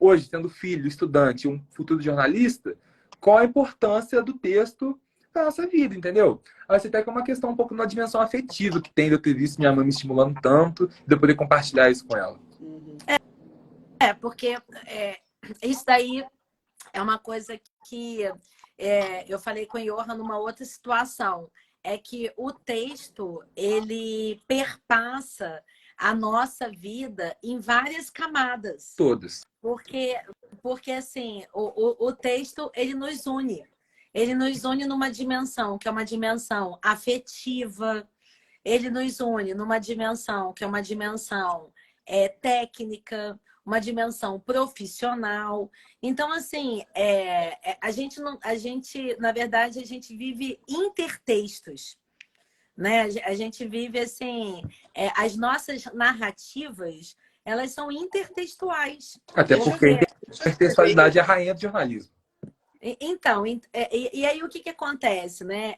hoje, sendo filho, estudante, um futuro jornalista, qual a importância do texto para nossa vida, entendeu? Aí você tem que é uma questão um pouco na dimensão afetiva que tem de eu ter visto minha mãe me estimulando tanto, de eu poder compartilhar isso com ela. Uhum. Porque isso daí é uma coisa que eu falei com o Johan numa outra situação. É que o texto, ele perpassa a nossa vida em várias camadas. Todas. Porque assim, o texto, ele nos une. Ele nos une numa dimensão, que é uma dimensão afetiva. Ele nos une numa dimensão, que é uma dimensão técnica, uma dimensão profissional. Então, assim, a gente não, na verdade, a gente vive intertextos, né? A gente vive assim, as nossas narrativas, elas são intertextuais. Até porque a Porque intertextualidade é a rainha do jornalismo. então, e aí o que que acontece, né?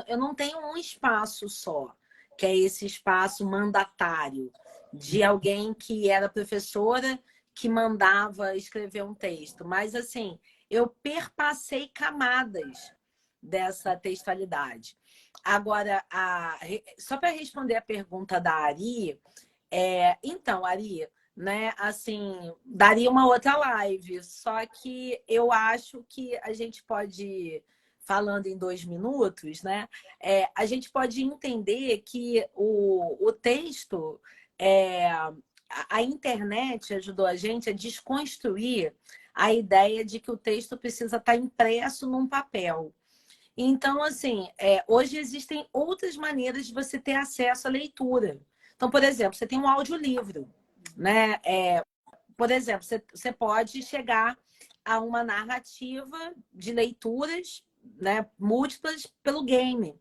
Eu não tenho um espaço só, que é esse espaço mandatário de alguém que era professora que mandava escrever um texto, mas assim, eu perpassei camadas dessa textualidade. Agora, só para responder a pergunta da Ari, então, Ari, né, assim, daria uma outra live, só que eu acho que a gente pode, falando em 2 minutos, né, a gente pode entender que o texto, a internet ajudou a gente a desconstruir a ideia de que o texto precisa estar impresso num papel. Então, assim, hoje existem outras maneiras de você ter acesso à leitura. Então, por exemplo, você tem um audiolivro, né? Por exemplo, você pode chegar a uma narrativa de leituras, né, múltiplas pelo game.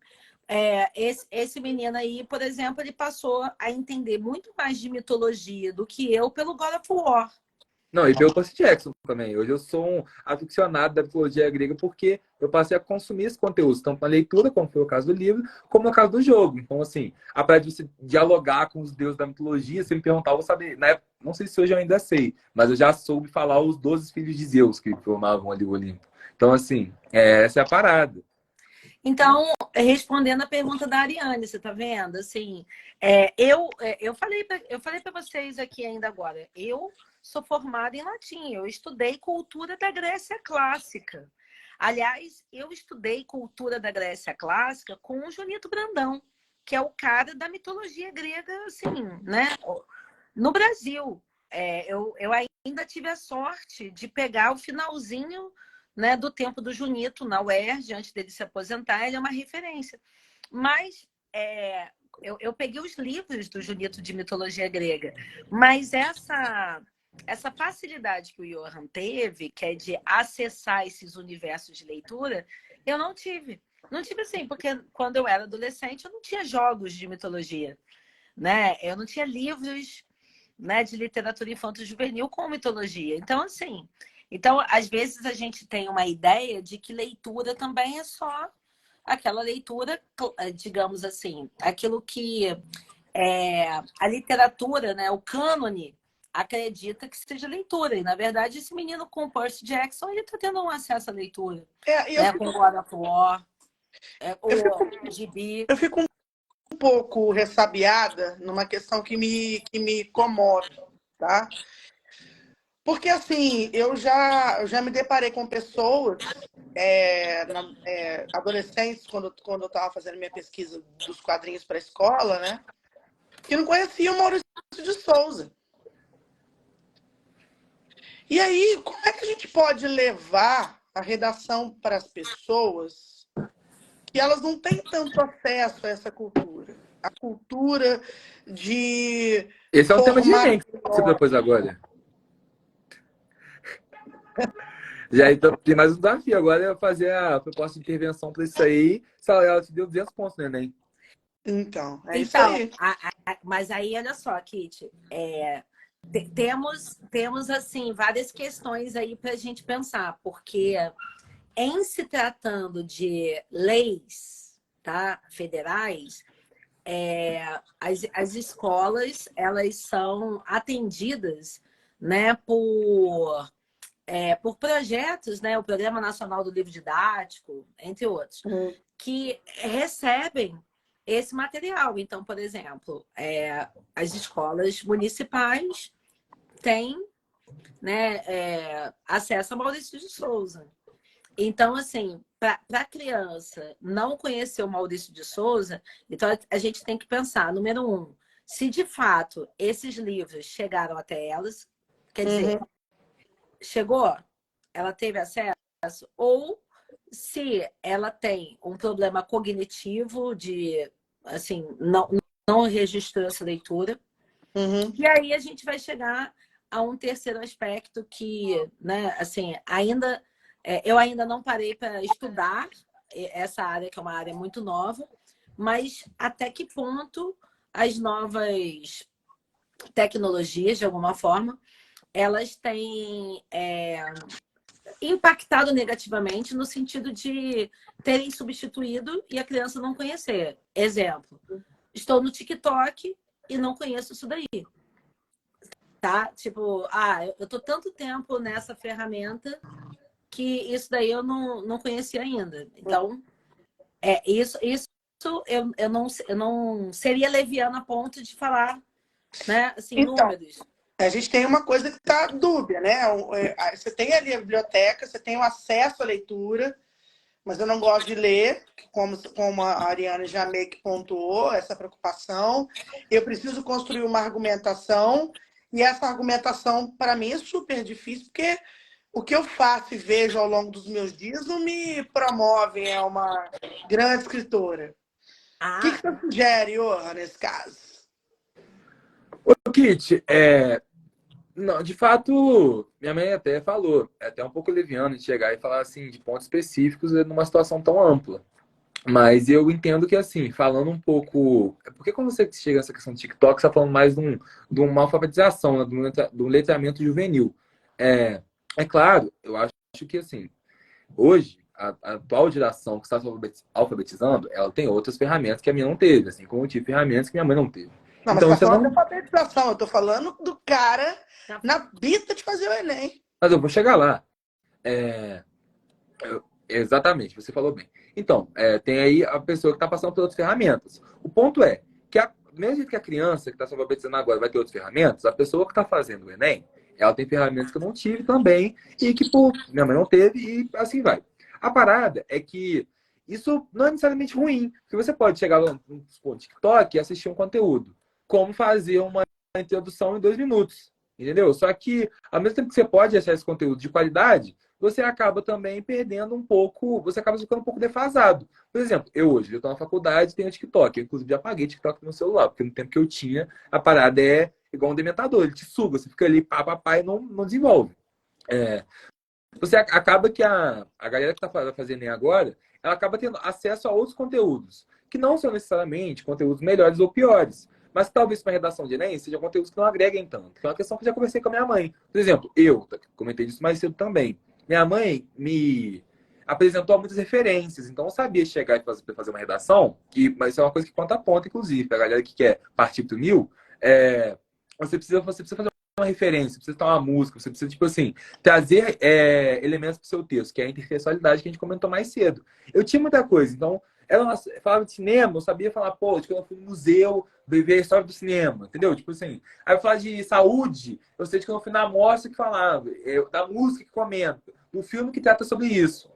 Esse menino aí, por exemplo, ele passou a entender muito mais de mitologia do que eu pelo God of War. Não, e pelo Percy Jackson também. Hoje eu sou um aficionado da mitologia grega porque eu passei a consumir esse conteúdo, tanto na leitura, como foi o caso do livro, como no caso do jogo. Então, assim, apesar de você dialogar com os deuses da mitologia, se me perguntar, eu vou saber. Na época, não sei se hoje eu ainda sei, mas eu já soube falar os 12 filhos de Zeus que formavam ali o Olimpo. Então, assim, essa é a parada. Então, respondendo a pergunta da Ariane, você está vendo? Assim, eu falei para vocês aqui ainda agora, eu sou formada em latim, eu estudei cultura da Grécia Clássica. Aliás, eu estudei cultura da Grécia Clássica com o Junito Brandão, que é o cara da mitologia grega, assim, né? No Brasil. Eu ainda tive a sorte de pegar o finalzinho, né, do tempo do Junito na UERJ, antes dele se aposentar, ele é uma referência. Mas eu peguei os livros do Junito de mitologia grega, mas essa facilidade que o Johan teve, que é de acessar esses universos de leitura, eu não tive. Não tive assim, porque quando eu era adolescente eu não tinha jogos de mitologia, né? Eu não tinha livros, né, de literatura infanto-juvenil com mitologia. Então, assim, às vezes a gente tem uma ideia de que leitura também é só aquela leitura, digamos assim, aquilo que a literatura, né, o cânone, acredita que seja leitura. E, na verdade, esse menino com o Percy Jackson, ele está tendo um acesso à leitura, E eu né, fico com God of War. Eu O fico, gibi. eu fico um pouco ressabiada numa questão que me comove, tá? Porque, assim, eu já me deparei com pessoas, adolescentes, quando eu estava fazendo minha pesquisa dos quadrinhos para a escola, né? Que não conheciam o Maurício de Souza. E aí, como é que a gente pode levar a redação para as pessoas que elas não têm tanto acesso a essa cultura? A cultura de Esse é um tema de formar Enem que você propôs agora. Já então, tem mais um desafio. Agora é fazer a proposta de intervenção para isso aí. Ela te deu 200 pontos no Enem. Então, é isso Então, aí. mas aí, olha só, Kitty, temos assim várias questões aí para a gente pensar, porque em se tratando de leis, tá, federais, as escolas elas são atendidas, né, por projetos, né, o Programa Nacional do Livro Didático, entre outros, que recebem esse material. Então, por exemplo, as escolas municipais têm, né, acesso a Maurício de Souza. Então, assim, para a criança não conhecer o Maurício de Souza, então a gente tem que pensar, número um, se de fato esses livros chegaram até elas, quer dizer, chegou, ela teve acesso, ou se ela tem um problema cognitivo de, assim, não registrou essa leitura. Uhum. E aí a gente vai chegar a um terceiro aspecto que, né, assim, eu ainda não parei para estudar essa área, que é uma área muito nova, mas até que ponto as novas tecnologias, de alguma forma, elas têm impactado negativamente no sentido de terem substituído e a criança não conhecer. Exemplo, estou no TikTok e não conheço isso daí. Tá? Tipo, eu tô tanto tempo nessa ferramenta que isso daí eu não conhecia ainda. Então, isso eu não seria leviana a ponto de falar, né, assim, Então, números. a gente tem uma coisa que está dúbia, né? Você tem ali a biblioteca, você tem o acesso à leitura, mas eu não gosto de ler, como a Ariane já meio que pontuou, essa preocupação. Eu preciso construir uma argumentação, e essa argumentação, para mim, é super difícil, porque o que eu faço e vejo ao longo dos meus dias não me promove a uma grande escritora. O que você sugere, Johan, nesse caso? Ô, Kit, não, de fato, minha mãe até falou, é até um pouco leviano de chegar e falar assim de pontos específicos numa situação tão ampla. Mas eu entendo que, assim, falando um pouco. Porque quando você chega nessa questão do TikTok, você está falando mais de uma alfabetização, né? De um letramento juvenil. É claro, eu acho que, assim, hoje, a atual geração que está se alfabetizando, ela tem outras ferramentas que a minha não teve, assim, como eu tive ferramentas que minha mãe não teve. Não, mas Então, você você está falando de não. alfabetização, eu estou falando do cara na bita de fazer o Enem. Mas eu vou chegar lá. É, Exatamente, você falou bem. Então, tem aí a pessoa que está passando por outras ferramentas. O ponto é que, do mesmo jeito que a criança que está se alfabetizando agora vai ter outras ferramentas, a pessoa que está fazendo o Enem, ela tem ferramentas que eu não tive também e que, pô, minha mãe não teve e assim vai. A parada é que isso não é necessariamente ruim, porque você pode chegar no TikTok e assistir um conteúdo. Como fazer uma introdução em 2 minutos, entendeu? Só que, ao mesmo tempo que você pode achar esse conteúdo de qualidade, você acaba também perdendo um pouco, você acaba ficando um pouco defasado. Por exemplo, eu estou na faculdade, tenho TikTok, eu, inclusive já apaguei TikTok no meu celular, porque no tempo que eu tinha, a parada é igual um dementador, ele te suga, você fica ali pá, e não desenvolve. Você acaba que a galera que está fazendo agora, ela acaba tendo acesso a outros conteúdos, que não são necessariamente conteúdos melhores ou piores, mas talvez para redação de Enem sejam conteúdos que não agreguem tanto. Que é uma questão que eu já conversei com a minha mãe. Por exemplo, eu comentei disso mais cedo também. Minha mãe me apresentou muitas referências, então eu sabia chegar e fazer uma redação, mas isso é uma coisa que conta a ponta, inclusive. A galera que quer partir para o mil, você precisa fazer uma referência, precisa ter uma música, você precisa, tipo assim, trazer elementos para o seu texto, que é a intertextualidade que a gente comentou mais cedo. Eu tinha muita coisa, então, ela falava de cinema, eu sabia falar, pô, tipo, eu fui no museu, ver a história do cinema, entendeu? Tipo assim, aí eu falava de saúde, eu sei que eu fui na mostra que falava, da música que comenta, do filme que trata sobre isso.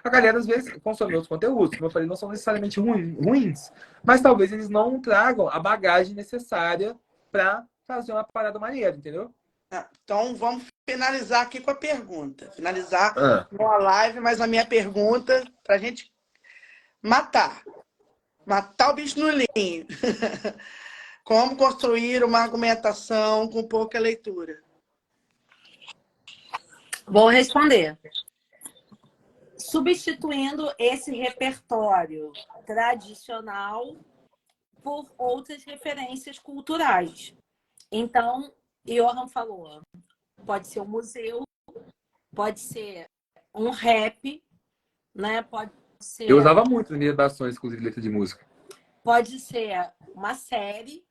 A galera, às vezes, consome outros conteúdos, como eu falei, não são necessariamente ruins, mas talvez eles não tragam a bagagem necessária para fazer uma parada maneira, entendeu? Então, vamos finalizar aqui com a pergunta. Finalizar Ah. com a live, mas a minha pergunta para a gente matar. Matar o bicho no linho. Como construir uma argumentação com pouca leitura? Vou responder. Substituindo esse repertório tradicional por outras referências culturais. Então, Johan falou, pode ser um museu, pode ser um rap, né? Pode ser... Eu usava muito nas minhas redações, inclusive, letra de música. Pode ser uma série,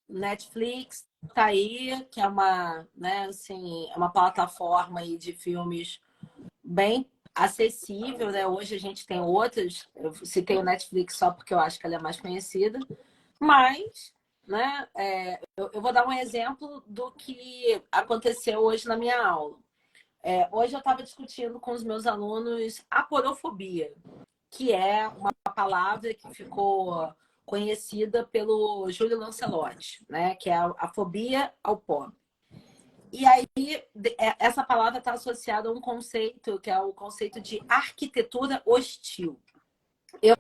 Netflix tá aí, que é uma, né, assim, é uma plataforma aí de filmes bem acessível, né? Hoje a gente tem outras, eu citei o Netflix só porque eu acho que ela é mais conhecida, mas, né, eu vou dar um exemplo do que aconteceu hoje na minha aula. Hoje eu estava discutindo com os meus alunos aporofobia, que é uma palavra que ficou conhecida pelo Júlio Lancelotti, né? Que é a fobia ao pó. E aí, essa palavra está associada a um conceito, que é o conceito de arquitetura hostil. Eu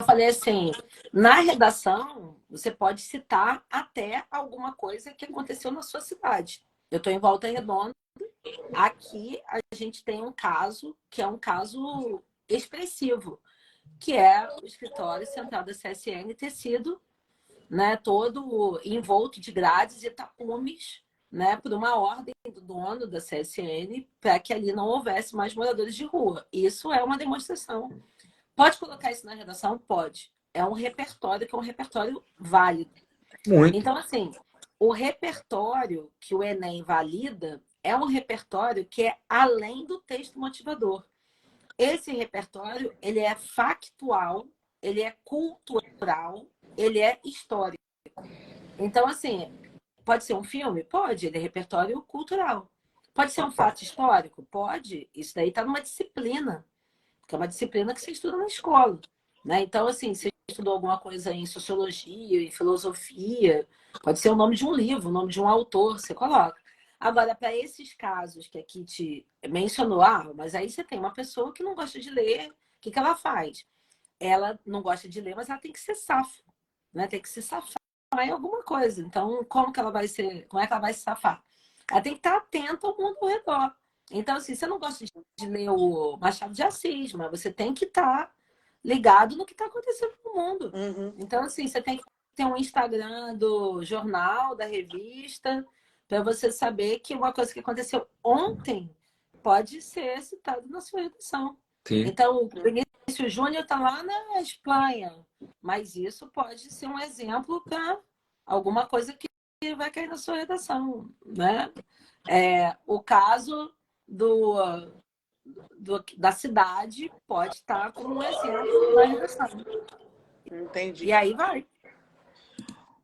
falei assim, na redação, você pode citar até alguma coisa que aconteceu na sua cidade. Eu estou em Volta Redonda. Aqui, a gente tem um caso que é um caso expressivo, que é o escritório central da CSN ter sido, né, todo envolto de grades e tapumes, né, por uma ordem do dono da CSN para que ali não houvesse mais moradores de rua. Isso é uma demonstração. Pode colocar isso na redação? Pode. É um repertório que é um repertório válido. Muito. Então, assim, o repertório que o Enem valida é um repertório que é além do texto motivador. Esse repertório, ele é factual, ele é cultural, ele é histórico. Então, assim, pode ser um filme? Pode, ele é repertório cultural. Pode ser um fato histórico? Pode. Isso daí está numa disciplina, que é uma disciplina que você estuda na escola, né? Então, assim, você estudou alguma coisa em sociologia, em filosofia, pode ser o nome de um livro, o nome de um autor, você coloca. Agora, para esses casos que a Kitty mencionou, mas aí você tem uma pessoa que não gosta de ler, o que ela faz? Ela não gosta de ler, mas ela tem que ser safa, né? Tem que se safar em alguma coisa. Então, como é que ela vai se safar? Ela tem que estar atenta ao mundo ao redor. Então, assim, você não gosta de ler o Machado de Assis, mas você tem que estar ligado no que está acontecendo no mundo. Uhum. Então, assim, você tem que ter um Instagram do jornal, da revista, para você saber que uma coisa que aconteceu ontem pode ser citada na sua redação. Sim. Então, o Vinícius Júnior está lá na Espanha, mas isso pode ser um exemplo para alguma coisa que vai cair na sua redação, né? O caso da cidade pode estar como um exemplo na redação. Entendi. E aí vai.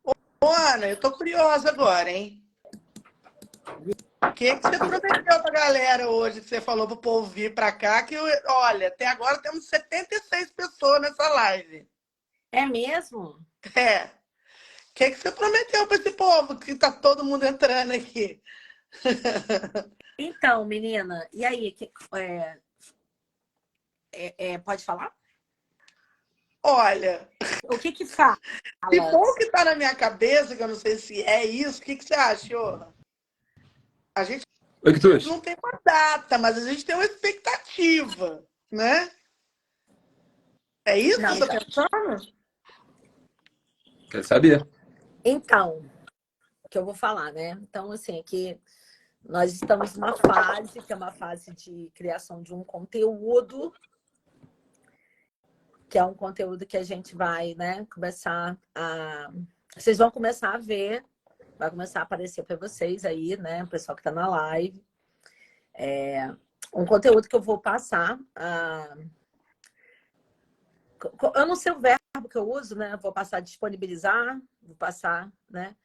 Ô, Ana, eu tô curiosa agora, hein? O que você prometeu pra galera hoje, que você falou pro povo vir pra cá, que, olha, até agora temos 76 pessoas nessa live. É mesmo? É. O que você prometeu pra esse povo, que tá todo mundo entrando aqui? Então, menina, e aí? Pode falar? Olha, O que fala? se for o que tá na minha cabeça, que eu não sei se é isso, o que você acha, Johan? A gente Oi, que tu acha? não tem uma data, mas a gente tem uma expectativa, né? É isso Não, que você tá então. pensando? Quer saber? Então, o que eu vou falar, né? Então, assim, aqui nós estamos numa fase, que é uma fase de criação de um conteúdo, que é um conteúdo que a gente vai, né, começar a... Vocês vão começar a ver vai começar a aparecer para vocês aí, né? O pessoal que está na live. Um conteúdo que eu vou passar. Eu não sei o verbo que eu uso, né? Vou passar a disponibilizar, vou passar, né?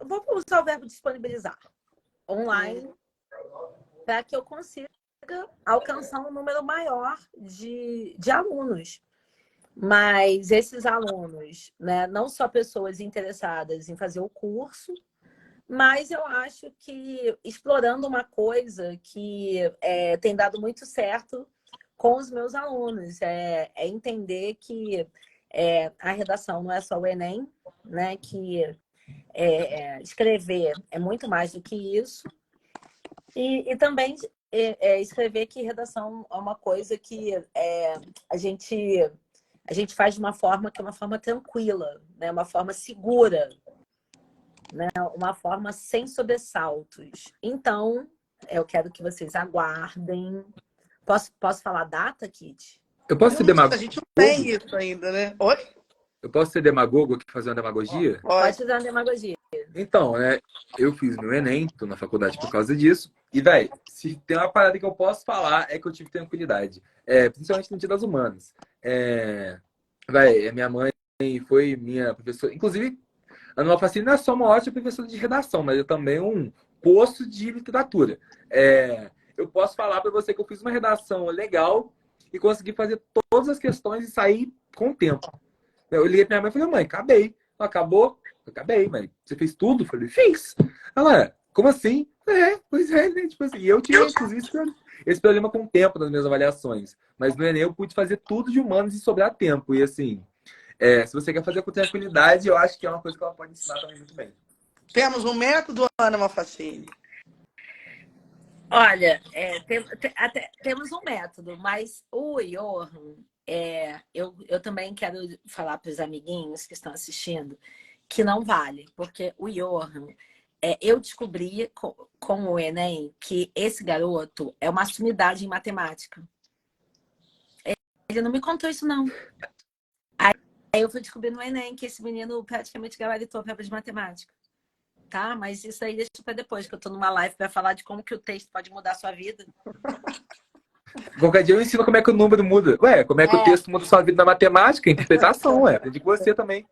Eu vou usar o verbo disponibilizar online para que eu consiga alcançar um número maior de alunos. Mas esses alunos, né, não só pessoas interessadas em fazer o curso, mas eu acho que explorando uma coisa que tem dado muito certo com os meus alunos, é entender que a redação não é só o Enem, né, que escrever é muito mais do que isso, e também escrever que redação é uma coisa que a gente faz de uma forma que é uma forma tranquila, né? Uma forma segura, né? Uma forma sem sobressaltos. Então, eu quero que vocês aguardem. Posso falar data, Kit? Eu posso ser A demagogo? gente não tem isso ainda, né? Oi? Eu posso ser demagogo aqui, fazer uma demagogia? Pode fazer uma demagogia. Então, né, eu fiz meu Enem, tô na faculdade por causa disso. E, velho, se tem uma parada que eu posso falar é que eu tive tranquilidade. Principalmente no Dia das Humanas. Véi, minha mãe foi minha professora. Inclusive, a Ana Malfacine não é só uma ótima professora de redação, mas é também um poço de literatura. Eu posso falar para você que eu fiz uma redação legal e consegui fazer todas as questões e sair com o tempo. Eu liguei pra minha mãe e falei, mãe, acabei. Ela, acabou? Eu, acabei, mãe. Você fez tudo? Eu falei, fiz. Ela, como assim? Pois é, né? Tipo assim, e eu tinha, inclusive, esse problema com o tempo nas minhas avaliações. Mas no Enem eu pude fazer tudo de humanos e sobrar tempo. E assim, se você quer fazer com tranquilidade, eu acho que é uma coisa que ela pode ensinar também muito bem. Temos um método, Ana Malfacine. Olha, temos um método, mas o Johan, eu também quero falar para os amiguinhos que estão assistindo que não vale, porque o Johan, eu descobri com o Enem que esse garoto é uma sumidade em matemática. Ele não me contou isso, não. Aí eu fui descobrir no Enem que esse menino praticamente gabaritou a prova de matemática. Tá? Mas isso aí deixa para depois, que eu tô numa live para falar de como que o texto pode mudar a sua vida. Qualquer dia eu ensino como é que o número muda. Ué, como é que o texto muda a sua vida na matemática? Interpretação, ué. Aprendi com você também.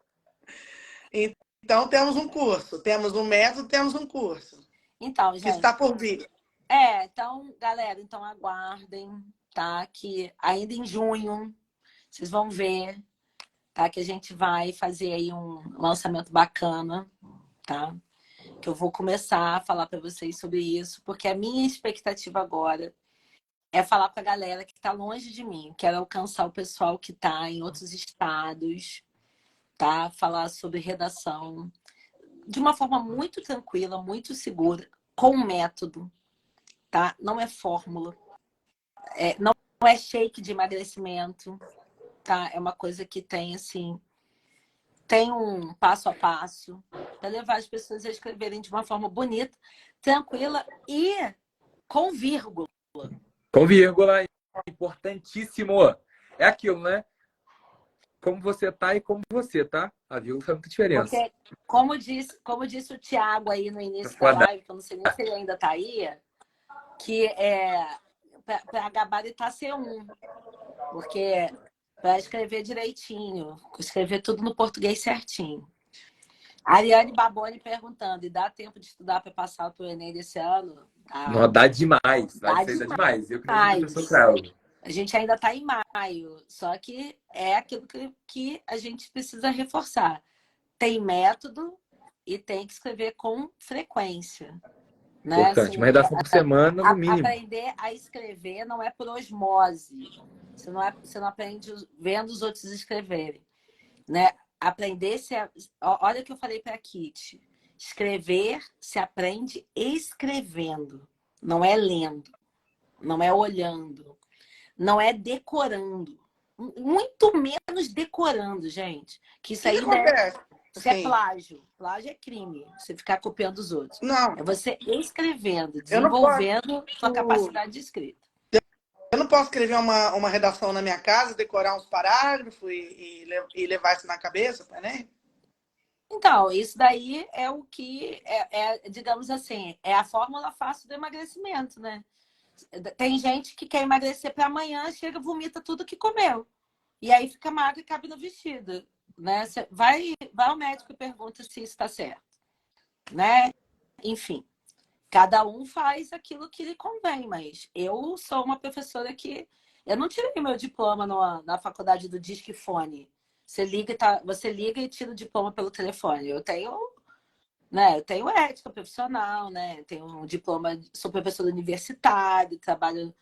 Então, temos um curso. Temos um método, temos um curso. Então, gente. Que está por vir. Então, galera, então aguardem, tá? Que ainda em junho, vocês vão ver, tá? Que a gente vai fazer aí um lançamento bacana, tá? Que eu vou começar a falar para vocês sobre isso, porque a minha expectativa agora é falar com a galera que está longe de mim. Quero alcançar o pessoal que está em outros estados, tá? Falar sobre redação de uma forma muito tranquila, muito segura, com método, tá? Não é fórmula, não é shake de emagrecimento, tá? É uma coisa que tem, assim, tem um passo a passo para levar as pessoas a escreverem de uma forma bonita, tranquila e com vírgula. Com vírgula, importantíssimo. É aquilo, né? Como você tá e como você tá. A vírgula faz muita diferença. Porque, como disse o Thiago aí no início da live, que eu não sei nem se ele ainda tá aí, que para gabaritar C1. Porque para escrever direitinho, escrever tudo no português certinho. A Ariane Baboni perguntando, e dá tempo de estudar para passar para o Enem desse ano? Não, dá demais. Dá demais. Eu que não demais. sou claro. A gente ainda está em maio, só que é aquilo que a gente precisa reforçar. Tem método e tem que escrever com frequência. Né? Importante, assim, uma redação por semana, no mínimo. Aprender a escrever não é por osmose. Você não aprende vendo os outros escreverem. Né? Aprender olha o que eu falei para a Kitty. Escrever se aprende escrevendo, não é lendo, não é olhando, não é decorando. Muito menos decorando, gente. Que isso aí isso é plágio. Plágio é crime. Você ficar copiando os outros. Não. É você escrevendo, desenvolvendo sua capacidade de escrita. Eu não posso escrever uma redação na minha casa, decorar uns parágrafos e levar isso na cabeça, né? Então, isso daí é o que, digamos assim, é a fórmula fácil do emagrecimento, né? Tem gente que quer emagrecer para amanhã, chega, vomita tudo que comeu. E aí fica magro e cabe no vestido, né? Você vai ao médico e pergunta se isso está certo, né? Enfim, cada um faz aquilo que lhe convém, mas eu sou uma professora que eu não tirei meu diploma na faculdade do Disque Fone. Você liga e tira o diploma pelo telefone. Eu tenho, né? Eu tenho ética profissional, né? Tenho um diploma, sou professora universitária, trabalho,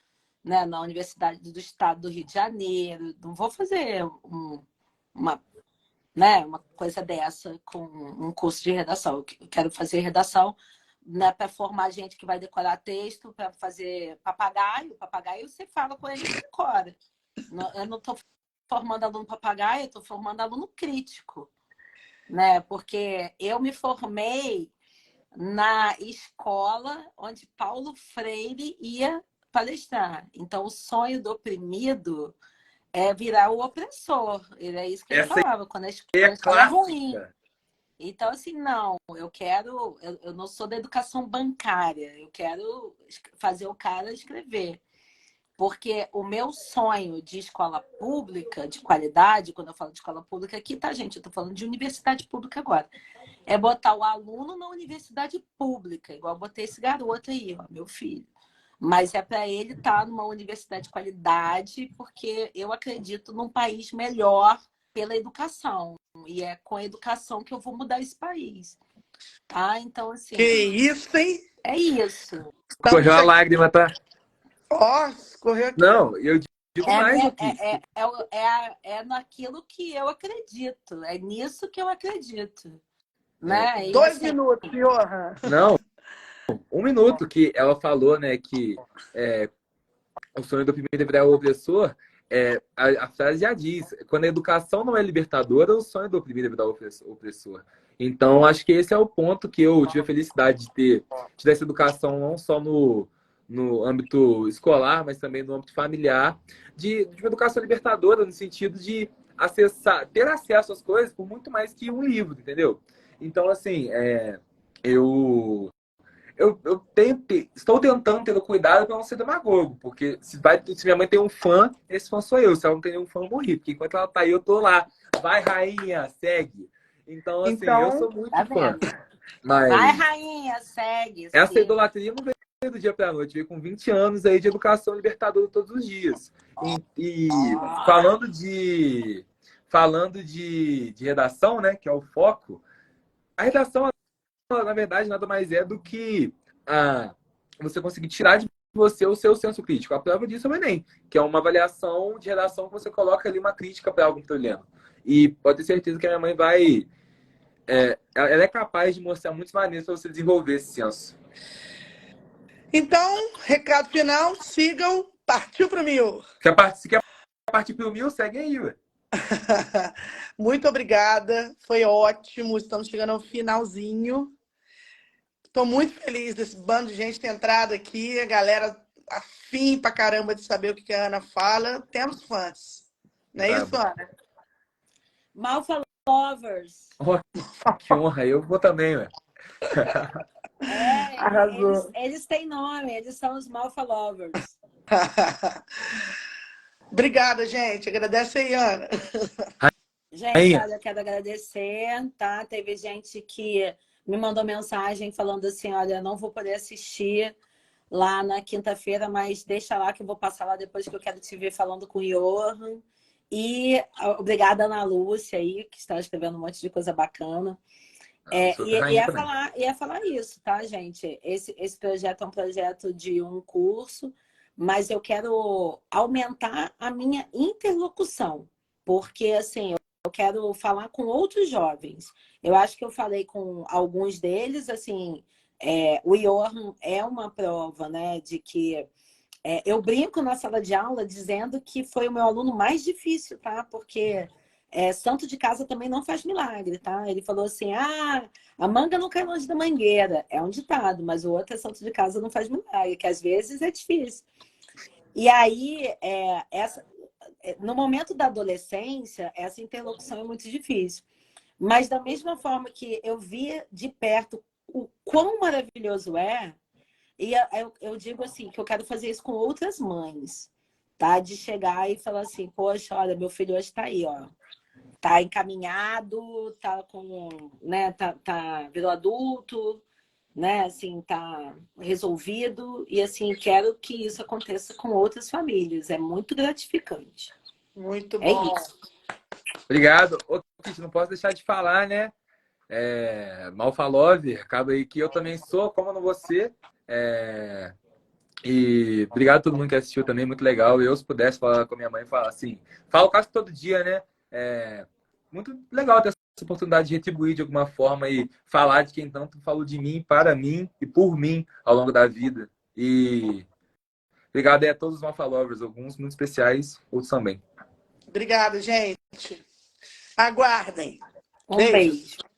né, na Universidade do Estado do Rio de Janeiro. Não vou fazer uma, né, uma coisa dessa com um curso de redação. Eu quero fazer redação, né, para formar gente que vai decorar texto, para fazer papagaio. Papagaio você fala com ele e decora. Eu não estou formando aluno papagaio, eu estou formando aluno crítico, né? Porque eu me formei na escola onde Paulo Freire ia palestrar. Então, o sonho do oprimido é virar o opressor. É isso que ele Essa falava, quando aí a é escola é ruim. clássica. Então, assim, não, eu não sou da educação bancária, eu quero fazer o cara escrever. Porque o meu sonho de escola pública, de qualidade, quando eu falo de escola pública aqui, tá, gente? Eu tô falando de universidade pública agora. É botar o aluno na universidade pública, igual eu botei esse garoto aí, ó, meu filho. Mas é para ele estar numa universidade de qualidade, porque eu acredito num país melhor pela educação. E é com a educação que eu vou mudar esse país. Tá? Então, Que assim, isso, hein? é isso. Estamos Correu a aqui. lágrima, tá? Ó, correu aqui, ó. Não, eu digo mais do que. É naquilo que eu acredito. É nisso que eu acredito. É, Né? E 2 minutos, Johan. não, 1 minuto que ela falou, né, que o sonho do oprimido é virar o opressor. A frase já diz: quando a educação não é libertadora, o sonho do oprimido é virar o opressor. Então, acho que esse é o ponto que eu tive a felicidade de ter tido essa educação, não só no âmbito escolar, mas também no âmbito familiar, de uma educação libertadora, no sentido de ter acesso às coisas por muito mais que um livro, entendeu? Então, assim, estou tentando ter o cuidado para não ser demagogo, porque se minha mãe tem um fã, esse fã sou eu. Se ela não tem nenhum fã, eu morri. Porque enquanto ela tá aí, eu tô lá. Vai, rainha, segue. Então, assim, eu Então, sou muito tá fã. vendo? Vai, Mas rainha, segue, essa sim. idolatria não veio do dia para a noite, veio com 20 anos aí de educação libertadora todos os dias. E falando de redação, né, que é o foco, a redação, na verdade, nada mais é do que você conseguir tirar de você o seu senso crítico. A prova disso é o Enem, que é uma avaliação de redação que você coloca ali uma crítica para algo que está olhando. E pode ter certeza que a minha mãe vai. Ela é capaz de mostrar muitas maneiras para você desenvolver esse senso. então, recado final, sigam, partiu pro 1000. Se quer partir para o 1000, segue aí, ué. Muito obrigada, foi ótimo, estamos chegando ao finalzinho. Estou muito feliz desse bando de gente ter entrado aqui, a galera afim pra caramba de saber o que a Ana fala. Temos fãs, não é isso, Brabo. Ana? Malfa Lovers. Oh, que honra, eu vou também, ué. Arrasou. Eles têm nome, eles são os Malfa Lovers. Obrigada, gente. Agradece aí, Ana. Gente, Rainha. olha, eu quero agradecer, tá? Teve gente que me mandou mensagem falando assim, olha, eu não vou poder assistir lá na quinta-feira, mas deixa lá que eu vou passar lá depois que eu quero te ver falando com o Johan. E obrigada, Ana Lúcia, aí, que está escrevendo um monte de coisa bacana. Ia falar isso, tá, gente? Esse projeto é um projeto de um curso, mas eu quero aumentar a minha interlocução, porque, assim, eu quero falar com outros jovens. Eu acho que eu falei com alguns deles, assim, o Johan é uma prova, né, de que eu brinco na sala de aula dizendo que foi o meu aluno mais difícil, tá? Porque santo de casa também não faz milagre, tá? Ele falou assim, a manga não cai longe da mangueira. É um ditado, mas o outro é santo de casa não faz milagre, que às vezes é difícil. E aí, no momento da adolescência, essa interlocução é muito difícil. Mas da mesma forma que eu via de perto o quão maravilhoso é, e eu digo assim, que eu quero fazer isso com outras mães, tá? De chegar e falar assim, poxa, olha, meu filho hoje tá aí, ó. Tá encaminhado, tá com, né, virou adulto, né, assim, tá resolvido. E assim, quero que isso aconteça com outras famílias. É muito gratificante. Muito É bom. isso. Obrigado. Ô, Kit, não posso deixar de falar, né? Malfalove, acaba aí que eu também sou, como não você. E obrigado a todo mundo que assistiu também, muito legal. Eu, se pudesse falar com a minha mãe, falar assim, falo quase todo dia, né? Muito legal ter essa oportunidade de retribuir de alguma forma e falar de quem tanto falou de mim, para mim e por mim ao longo da vida. E obrigado aí a todos os Malfalovers, alguns muito especiais, outros também. Obrigada, gente. Aguardem. Um Beijos. beijo.